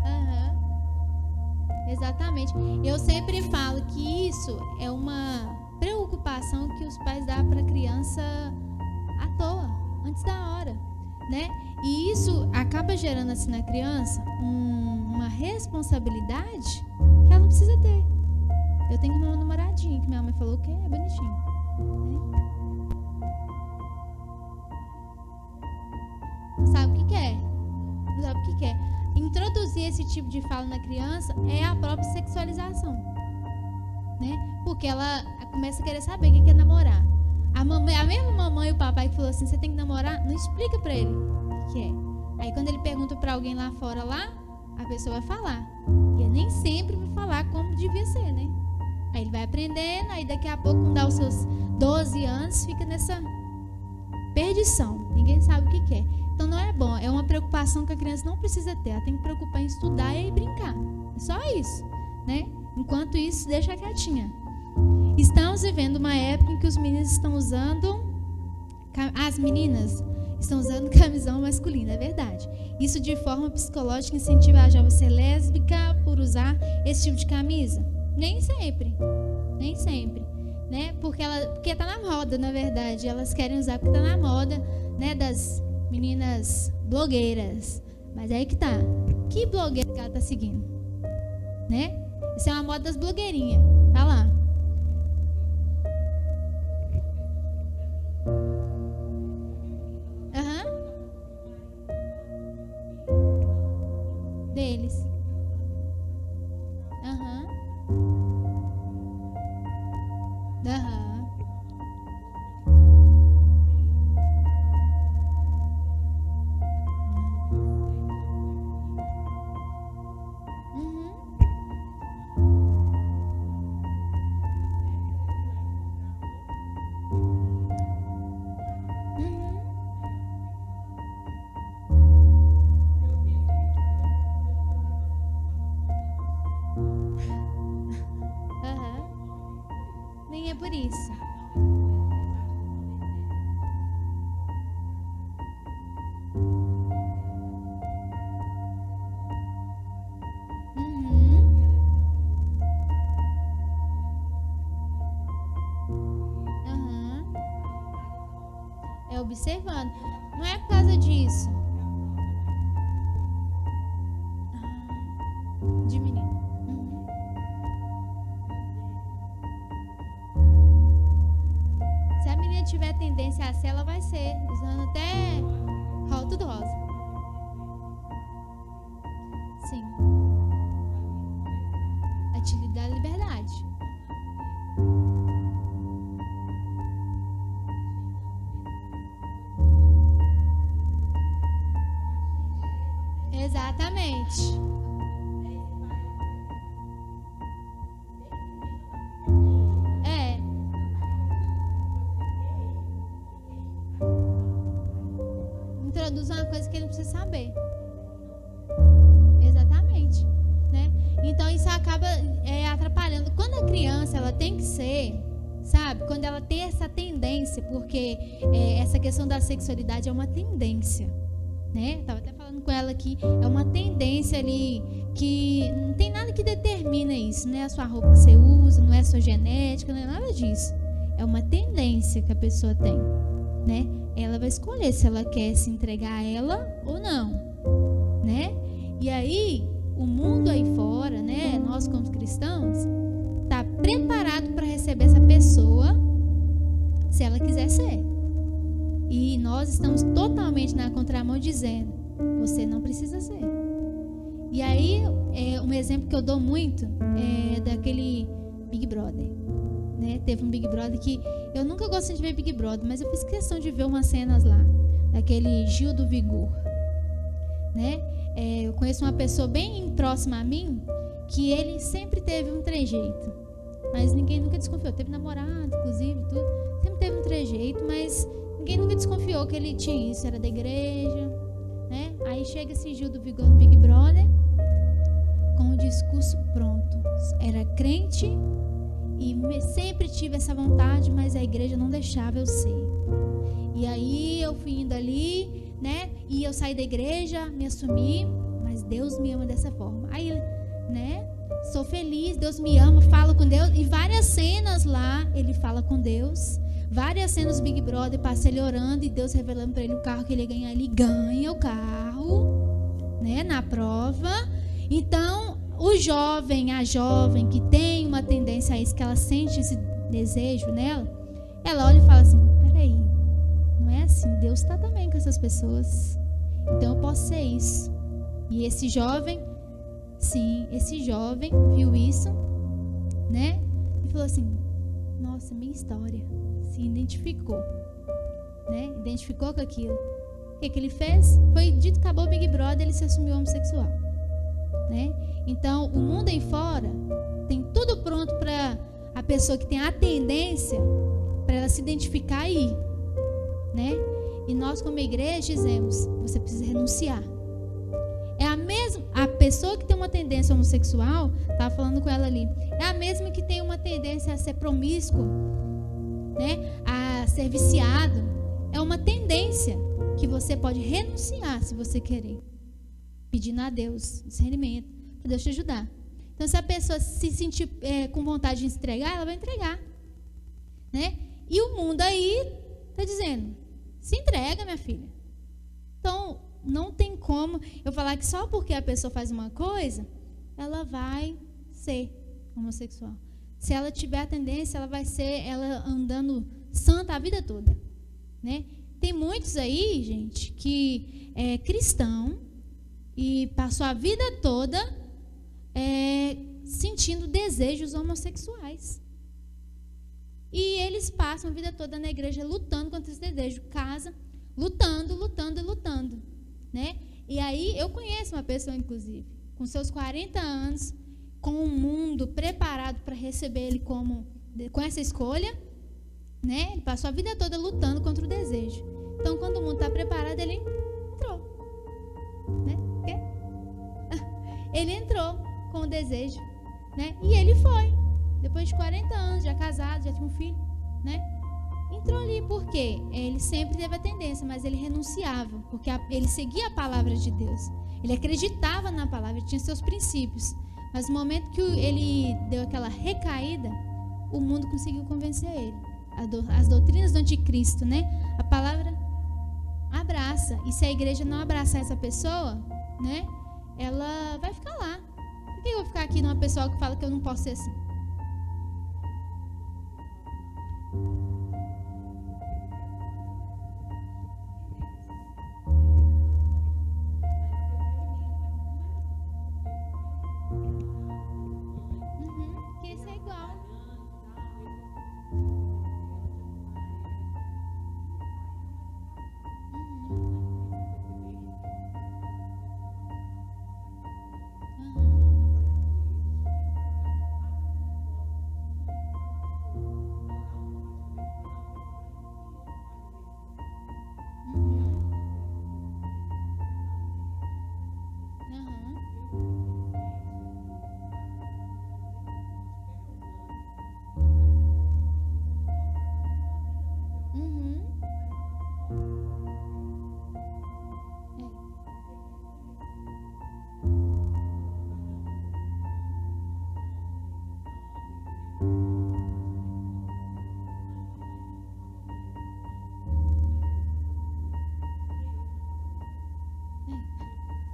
Aham. Exatamente. Eu sempre falo que isso é uma preocupação que os pais dão para a criança à toa, antes da hora, né? E isso acaba gerando assim na criança uma responsabilidade que ela não precisa ter. Eu tenho uma namoradinha que minha mãe falou que é bonitinho, né? Não sabe o que quer, não sabe o que quer. Introduzir esse tipo de fala na criança é a própria sexualização, né? Porque ela começa a querer saber o que é namorar. A mesma mamãe e o papai que falou assim, você tem que namorar, não explica pra ele o que é. Aí quando ele pergunta pra alguém lá fora lá, a pessoa vai falar. E ele nem sempre vai falar como devia ser, né? Aí ele vai aprendendo, aí daqui a pouco, quando dá os seus 12 anos, fica nessa perdição. Ninguém sabe o que é. Então não é bom, é uma preocupação que a criança não precisa ter. Ela tem que preocupar em estudar e brincar. É só isso, né? Enquanto isso, deixa quietinha. Estamos vivendo uma época em que os meninos estão usando, as meninas estão usando camisão masculina, é verdade. Isso de forma psicológica incentiva a jovem a ser lésbica por usar esse tipo de camisa? Nem sempre, né? Porque tá na moda, na verdade. Elas querem usar porque tá na moda, né? Das meninas blogueiras. Mas aí que tá. Que blogueira que ela tá seguindo, né? Isso é uma moda das blogueirinhas. Tá lá. Aham. Deles. Aham. Aham. Uhum. Uhum. Aham. Nem é por isso. Uhum. Aham. É observando. Não é por causa disso. Ah, de menino. Uhum. Se a menina tiver tendência a ser, ela vai ser. Usando até tudo rosa. Sim. A te dá liberdade. Exatamente. É. introduz uma coisa que ele não precisa saber. Exatamente, né? Então isso acaba atrapalhando. Quando a criança ela tem que ser, sabe? Quando ela tem essa tendência, porque essa questão da sexualidade é uma tendência, né? Tava até falando com ela aqui, é uma tendência ali que não tem nada que determina isso, não é a sua roupa que você usa, não é a sua genética, não é nada disso. É uma tendência que a pessoa tem, né? Ela vai escolher se ela quer se entregar a ela ou não, né? E aí, o mundo aí fora, né? Nós como cristãos, tá preparado para receber essa pessoa, se ela quiser ser. E nós estamos totalmente na contramão dizendo, você não precisa ser. E aí, um exemplo que eu dou muito é daquele Big Brother. Né? Teve um Big Brother que eu nunca gostei de ver Big Brother, mas eu fiz questão de ver umas cenas lá, daquele Gil do Vigor, né? Eu conheço uma pessoa bem próxima a mim que ele sempre teve um trejeito, mas ninguém nunca desconfiou. Teve namorado, inclusive, tudo, sempre teve um trejeito, mas ninguém nunca desconfiou que ele tinha isso, era da igreja, né? Aí chega esse Gil do Vigor no Big Brother com o discurso pronto, era crente e sempre tive essa vontade, mas a igreja não deixava eu ser. E aí eu fui indo ali, né? E eu saí da igreja, me assumi, mas Deus me ama dessa forma. Aí, né? Sou feliz, Deus me ama, falo com Deus. E várias cenas lá, ele fala com Deus. Várias cenas do Big Brother, passa ele orando e Deus revelando para ele o carro que ele ia ganhar. Ele ganha o carro, né? Na prova. Então, o jovem, a jovem que tem uma tendência a isso, que ela sente esse desejo nela, ela olha e fala assim, peraí, não é assim, Deus está também com essas pessoas, então eu posso ser isso. E esse jovem, sim, esse jovem viu isso, né, e falou assim, nossa, minha história, se identificou, né, identificou com aquilo. O que ele fez? Foi dito que acabou o Big Brother, ele se assumiu homossexual. Né? Então, o mundo aí fora tem tudo pronto para a pessoa que tem a tendência para ela se identificar aí, né? E nós como igreja dizemos, você precisa renunciar. É a pessoa que tem uma tendência homossexual, estava falando com ela ali, é a mesma que tem uma tendência a ser promíscuo, né? A ser viciado. É uma tendência que você pode renunciar se você querer. Pedindo a Deus discernimento, para Deus te ajudar. Então, se a pessoa se sentir com vontade de se entregar, ela vai entregar, né? E o mundo aí está dizendo, se entrega, minha filha. Então, não tem como eu falar que só porque a pessoa faz uma coisa, ela vai ser homossexual. Se ela tiver a tendência, ela vai ser ela andando santa a vida toda, né? Tem muitos aí, gente, que é cristão, e passou a vida toda sentindo desejos homossexuais. E eles passam a vida toda na igreja lutando contra esse desejo. Casa, lutando, né? E aí eu conheço uma pessoa, inclusive, com seus 40 anos, com o mundo preparado para receber ele com essa escolha, né? Ele passou a vida toda lutando contra o desejo. Então, quando o mundo está preparado, ele entrou, né? Ele entrou com o desejo, né? E ele foi. Depois de 40 anos, já casado, já tinha um filho, né? Entrou ali porque ele sempre teve a tendência, mas ele renunciava, porque ele seguia a palavra de Deus. Ele acreditava na palavra, ele tinha seus princípios. Mas no momento que ele deu aquela recaída, o mundo conseguiu convencer ele. As doutrinas do anticristo, né? A palavra abraça. E se a igreja não abraçar essa pessoa, né? Ela vai ficar lá. Por que eu vou ficar aqui numa pessoa que fala que eu não posso ser assim? Que isso é igual.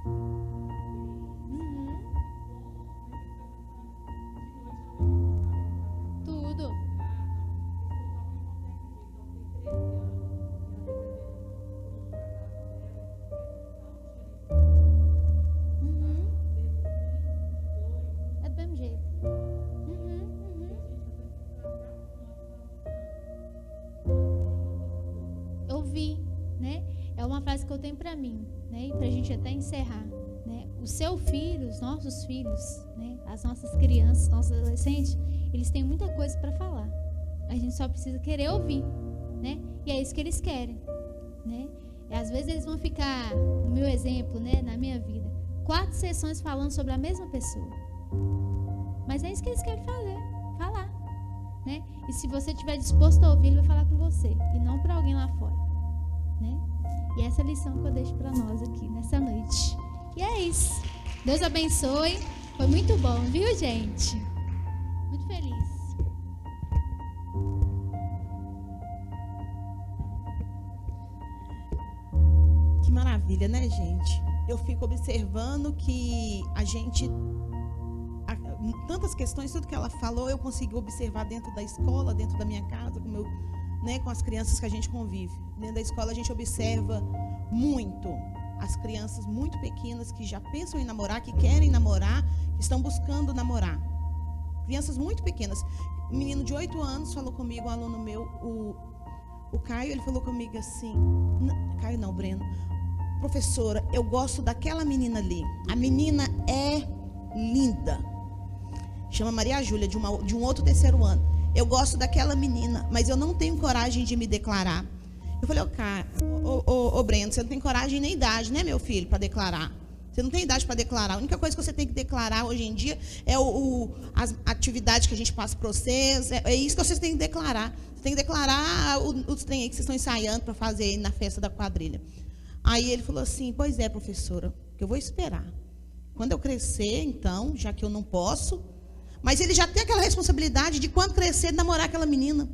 Uhum. Tudo. Uhum. É do mesmo jeito. Uhum, uhum. Eu vi, né? É uma frase que eu tenho para mim, né? E para a gente até encerrar, né? O seu filho, os nossos filhos, né? As nossas crianças, nossos adolescentes, eles têm muita coisa para falar. A gente só precisa querer ouvir, né? E é isso que eles querem, né? E às vezes eles vão ficar, no meu exemplo, né? Na minha vida, 4 sessões falando sobre a mesma pessoa. Mas é isso que eles querem falar, né? E se você estiver disposto a ouvir, ele vai falar com você e não para alguém lá fora, né? E essa é a lição que eu deixo para nós aqui nessa noite. E é isso. Deus abençoe. Foi muito bom, viu, gente? Muito feliz. Que maravilha, né, gente? Eu fico observando que a gente, tantas questões, tudo que ela falou, eu consigo observar dentro da escola, dentro da minha casa, com as crianças que a gente convive. Dentro da escola a gente observa muito as crianças muito pequenas que já pensam em namorar, que querem namorar, que estão buscando namorar. Crianças muito pequenas. Um menino de 8 anos falou comigo, um aluno meu, o Caio, ele falou comigo assim, Caio não, Breno, professora, eu gosto daquela menina ali. A menina é linda. Chama Maria Júlia, de um outro 3º ano. Eu gosto daquela menina, mas eu não tenho coragem de me declarar. Eu falei, Breno, você não tem coragem nem idade, né, meu filho, para declarar. Você não tem idade para declarar. A única coisa que você tem que declarar hoje em dia é as atividades que a gente passa para vocês. É isso que vocês têm que declarar. Você tem que declarar os trem aí que vocês estão ensaiando para fazer aí na festa da quadrilha. Aí ele falou assim, pois é, professora, que eu vou esperar. Quando eu crescer, então, já que eu não posso. Mas ele já tem aquela responsabilidade de quando crescer, namorar aquela menina.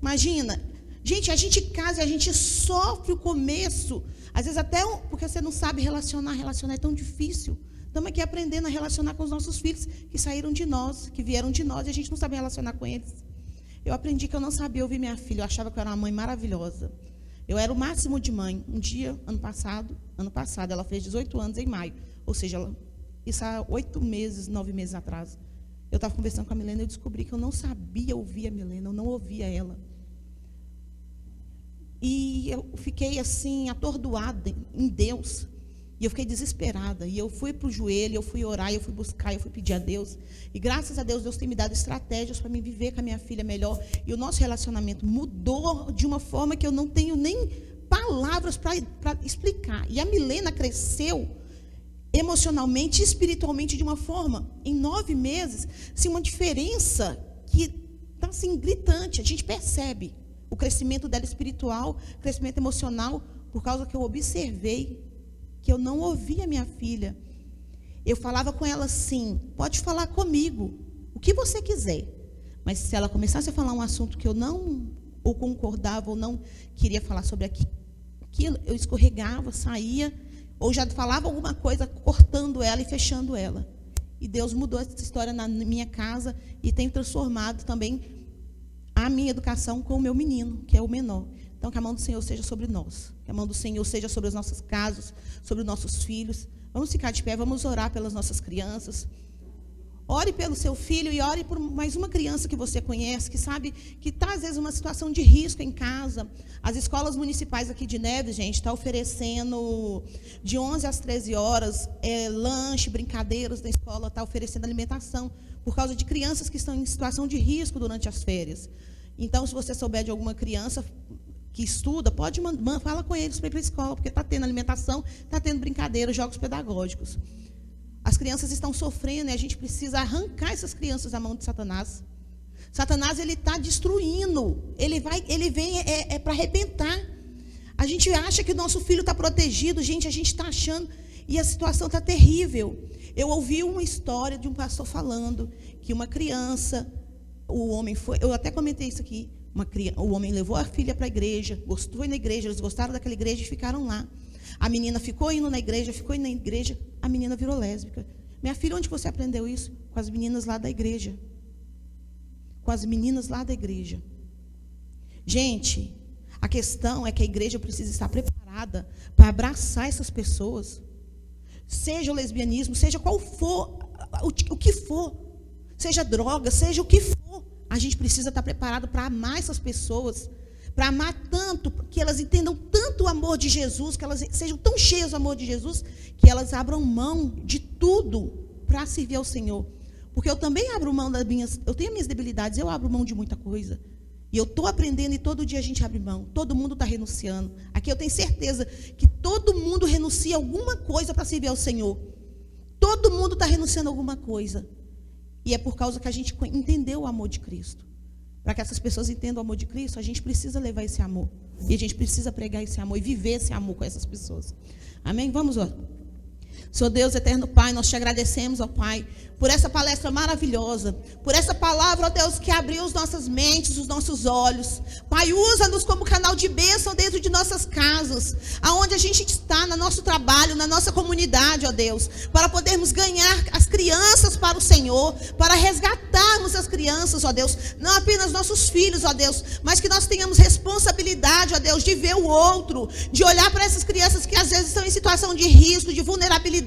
Imagina. Gente, a gente casa e a gente sofre o começo. Às vezes até porque você não sabe relacionar é tão difícil. Estamos aqui aprendendo a relacionar com os nossos filhos que saíram de nós, que vieram de nós, e a gente não sabe relacionar com eles. Eu aprendi que eu não sabia ouvir minha filha, eu achava que eu era uma mãe maravilhosa. Eu era o máximo de mãe. Um dia, ano passado, ela fez 18 anos em maio. Ou seja, isso há 8 meses, 9 meses atrás. Eu estava conversando com a Milena e eu descobri que eu não sabia ouvir a Milena, eu não ouvia ela. E eu fiquei assim, atordoada em Deus. E eu fiquei desesperada. E eu fui para o joelho, eu fui orar, eu fui buscar, eu fui pedir a Deus. E graças a Deus, Deus tem me dado estratégias para me viver com a minha filha melhor. E o nosso relacionamento mudou de uma forma que eu não tenho nem palavras para explicar. E a Milena cresceu emocionalmente e espiritualmente de uma forma, em 9 meses, assim, uma diferença que está assim, gritante. A gente percebe o crescimento dela espiritual, crescimento emocional, por causa que eu observei que eu não ouvia minha filha. Eu falava com ela assim, pode falar comigo, o que você quiser. Mas se ela começasse a falar um assunto que eu não ou concordava ou não queria falar sobre aquilo, eu escorregava, saía, ou já falava alguma coisa cortando ela e fechando ela. E Deus mudou essa história na minha casa e tem transformado também a minha educação com o meu menino, que é o menor. Então, que a mão do Senhor seja sobre nós. Que a mão do Senhor seja sobre os nossos casos, sobre os nossos filhos. Vamos ficar de pé, vamos orar pelas nossas crianças. Ore pelo seu filho e ore por mais uma criança que você conhece, que sabe que está, às vezes, uma situação de risco em casa. As escolas municipais aqui de Neves, gente, está oferecendo de 11 às 13 horas, lanche, brincadeiras da escola, está oferecendo alimentação, por causa de crianças que estão em situação de risco durante as férias. Então, se você souber de alguma criança que estuda, pode fala com eles para ir para a escola, porque está tendo alimentação, está tendo brincadeiras, jogos pedagógicos. As crianças estão sofrendo e a gente precisa arrancar essas crianças da mão de Satanás. Satanás, ele está destruindo. Ele vem para arrebentar. A gente acha que o nosso filho está protegido. Gente, a gente está achando. E a situação está terrível. Eu ouvi uma história de um pastor falando que uma criança, o homem foi... Eu até comentei isso aqui. O homem levou a filha para a igreja, foi na igreja, eles gostaram daquela igreja e ficaram lá. A menina ficou indo na igreja, a menina virou lésbica. Minha filha, onde você aprendeu isso? Com as meninas lá da igreja. Com as meninas lá da igreja. Gente, a questão é que a igreja precisa estar preparada para abraçar essas pessoas. Seja o lesbianismo, seja qual for, o que for. Seja droga, seja o que for. A gente precisa estar preparado para amar essas pessoas. Para amar tanto, que elas entendam tanto o amor de Jesus, que elas sejam tão cheias do amor de Jesus, que elas abram mão de tudo para servir ao Senhor. Porque eu também abro mão eu tenho minhas debilidades, eu abro mão de muita coisa. E eu estou aprendendo e todo dia a gente abre mão. Todo mundo está renunciando. Aqui eu tenho certeza que todo mundo renuncia alguma coisa para servir ao Senhor. Todo mundo está renunciando alguma coisa. E é por causa que a gente entendeu o amor de Cristo. Para que essas pessoas entendam o amor de Cristo, a gente precisa levar esse amor. E a gente precisa pregar esse amor e viver esse amor com essas pessoas. Amém? Vamos orar. Senhor Deus, eterno Pai, nós te agradecemos, ó Pai, por essa palestra maravilhosa, por essa palavra, ó Deus, que abriu as nossas mentes, os nossos olhos. Pai, usa-nos como canal de bênção dentro de nossas casas, aonde a gente está, no nosso trabalho, na nossa comunidade, ó Deus, para podermos ganhar as crianças para o Senhor, para resgatarmos as crianças, ó Deus, não apenas nossos filhos, ó Deus, mas que nós tenhamos responsabilidade, ó Deus, de ver o outro, de olhar para essas crianças que às vezes estão em situação de risco, de vulnerabilidade.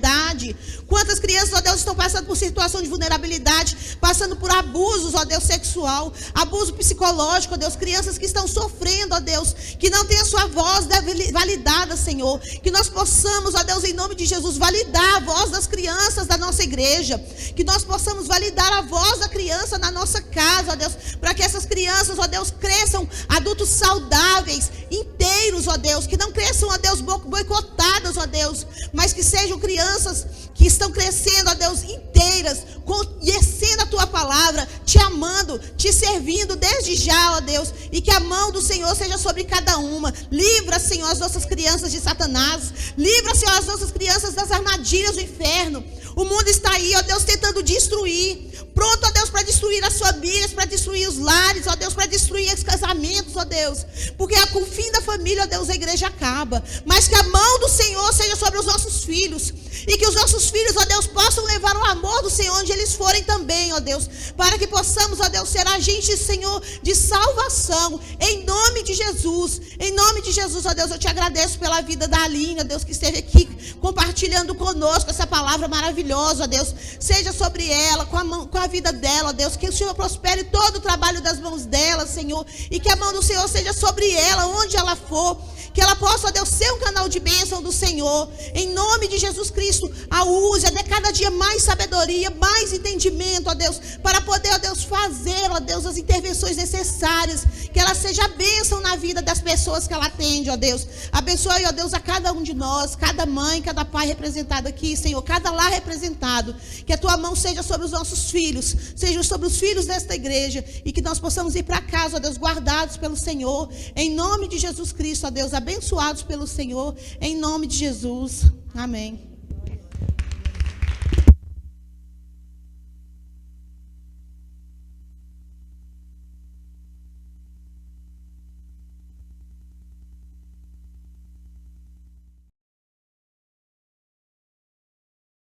Quantas crianças, ó Deus, estão passando por situação de vulnerabilidade, passando por abusos, ó Deus, sexual, abuso psicológico, ó Deus, crianças que estão sofrendo, ó Deus, que não têm a sua voz validada, Senhor, que nós possamos, ó Deus, em nome de Jesus, validar a voz das crianças da nossa igreja, que nós possamos validar a voz da criança na nossa casa, ó Deus, para que essas crianças, ó Deus, cresçam adultos saudáveis, inteiros, ó Deus, que não cresçam, ó Deus, boicotadas, ó Deus, mas que sejam crianças que estão crescendo, ó Deus, inteiras, conhecendo a Tua palavra, Te amando, Te servindo desde já, ó Deus, e que a mão do Senhor seja sobre cada uma. Livra, Senhor, as nossas crianças de Satanás. Livra, Senhor, as nossas crianças das armadilhas do inferno. O mundo está aí, ó Deus, tentando destruir. Pronto, ó Deus, para destruir as famílias, para destruir os lares, ó Deus, para destruir os casamentos, ó Deus. Porque com o fim da família, ó Deus, a igreja acaba. Mas que a mão do Senhor seja sobre os nossos filhos. E que os nossos filhos, ó Deus, possam levar o amor do Senhor onde eles forem também, ó Deus. Para que possamos, ó Deus, ser agentes, Senhor, de salvação. Em nome de Jesus. Em nome de Jesus, ó Deus, eu te agradeço pela vida da Aline, ó Deus, que esteve aqui compartilhando conosco essa palavra maravilhosa, ó Deus. Seja sobre ela, com a vida dela, ó Deus. Que o Senhor prospere todo o trabalho das mãos dela, Senhor. E que a mão do Senhor seja sobre ela, onde ela for. Que ela possa, ó Deus, ser um canal de bênção do Senhor. Em nome de Jesus Cristo, a use, a dê cada dia mais sabedoria, mais entendimento, ó Deus, para poder, ó Deus, fazer, ó Deus, as intervenções necessárias. Que ela seja bênção na vida das pessoas que ela atende, ó Deus. Abençoe, ó Deus, a cada um de nós, cada mãe, cada pai representado aqui, Senhor, cada lar representado. Que a Tua mão seja sobre os nossos filhos, seja sobre os filhos desta igreja, e que nós possamos ir para casa, ó Deus, guardados pelo Senhor. Em nome de Jesus Cristo, ó Deus, abençoados pelo Senhor, em nome de Jesus. Amém.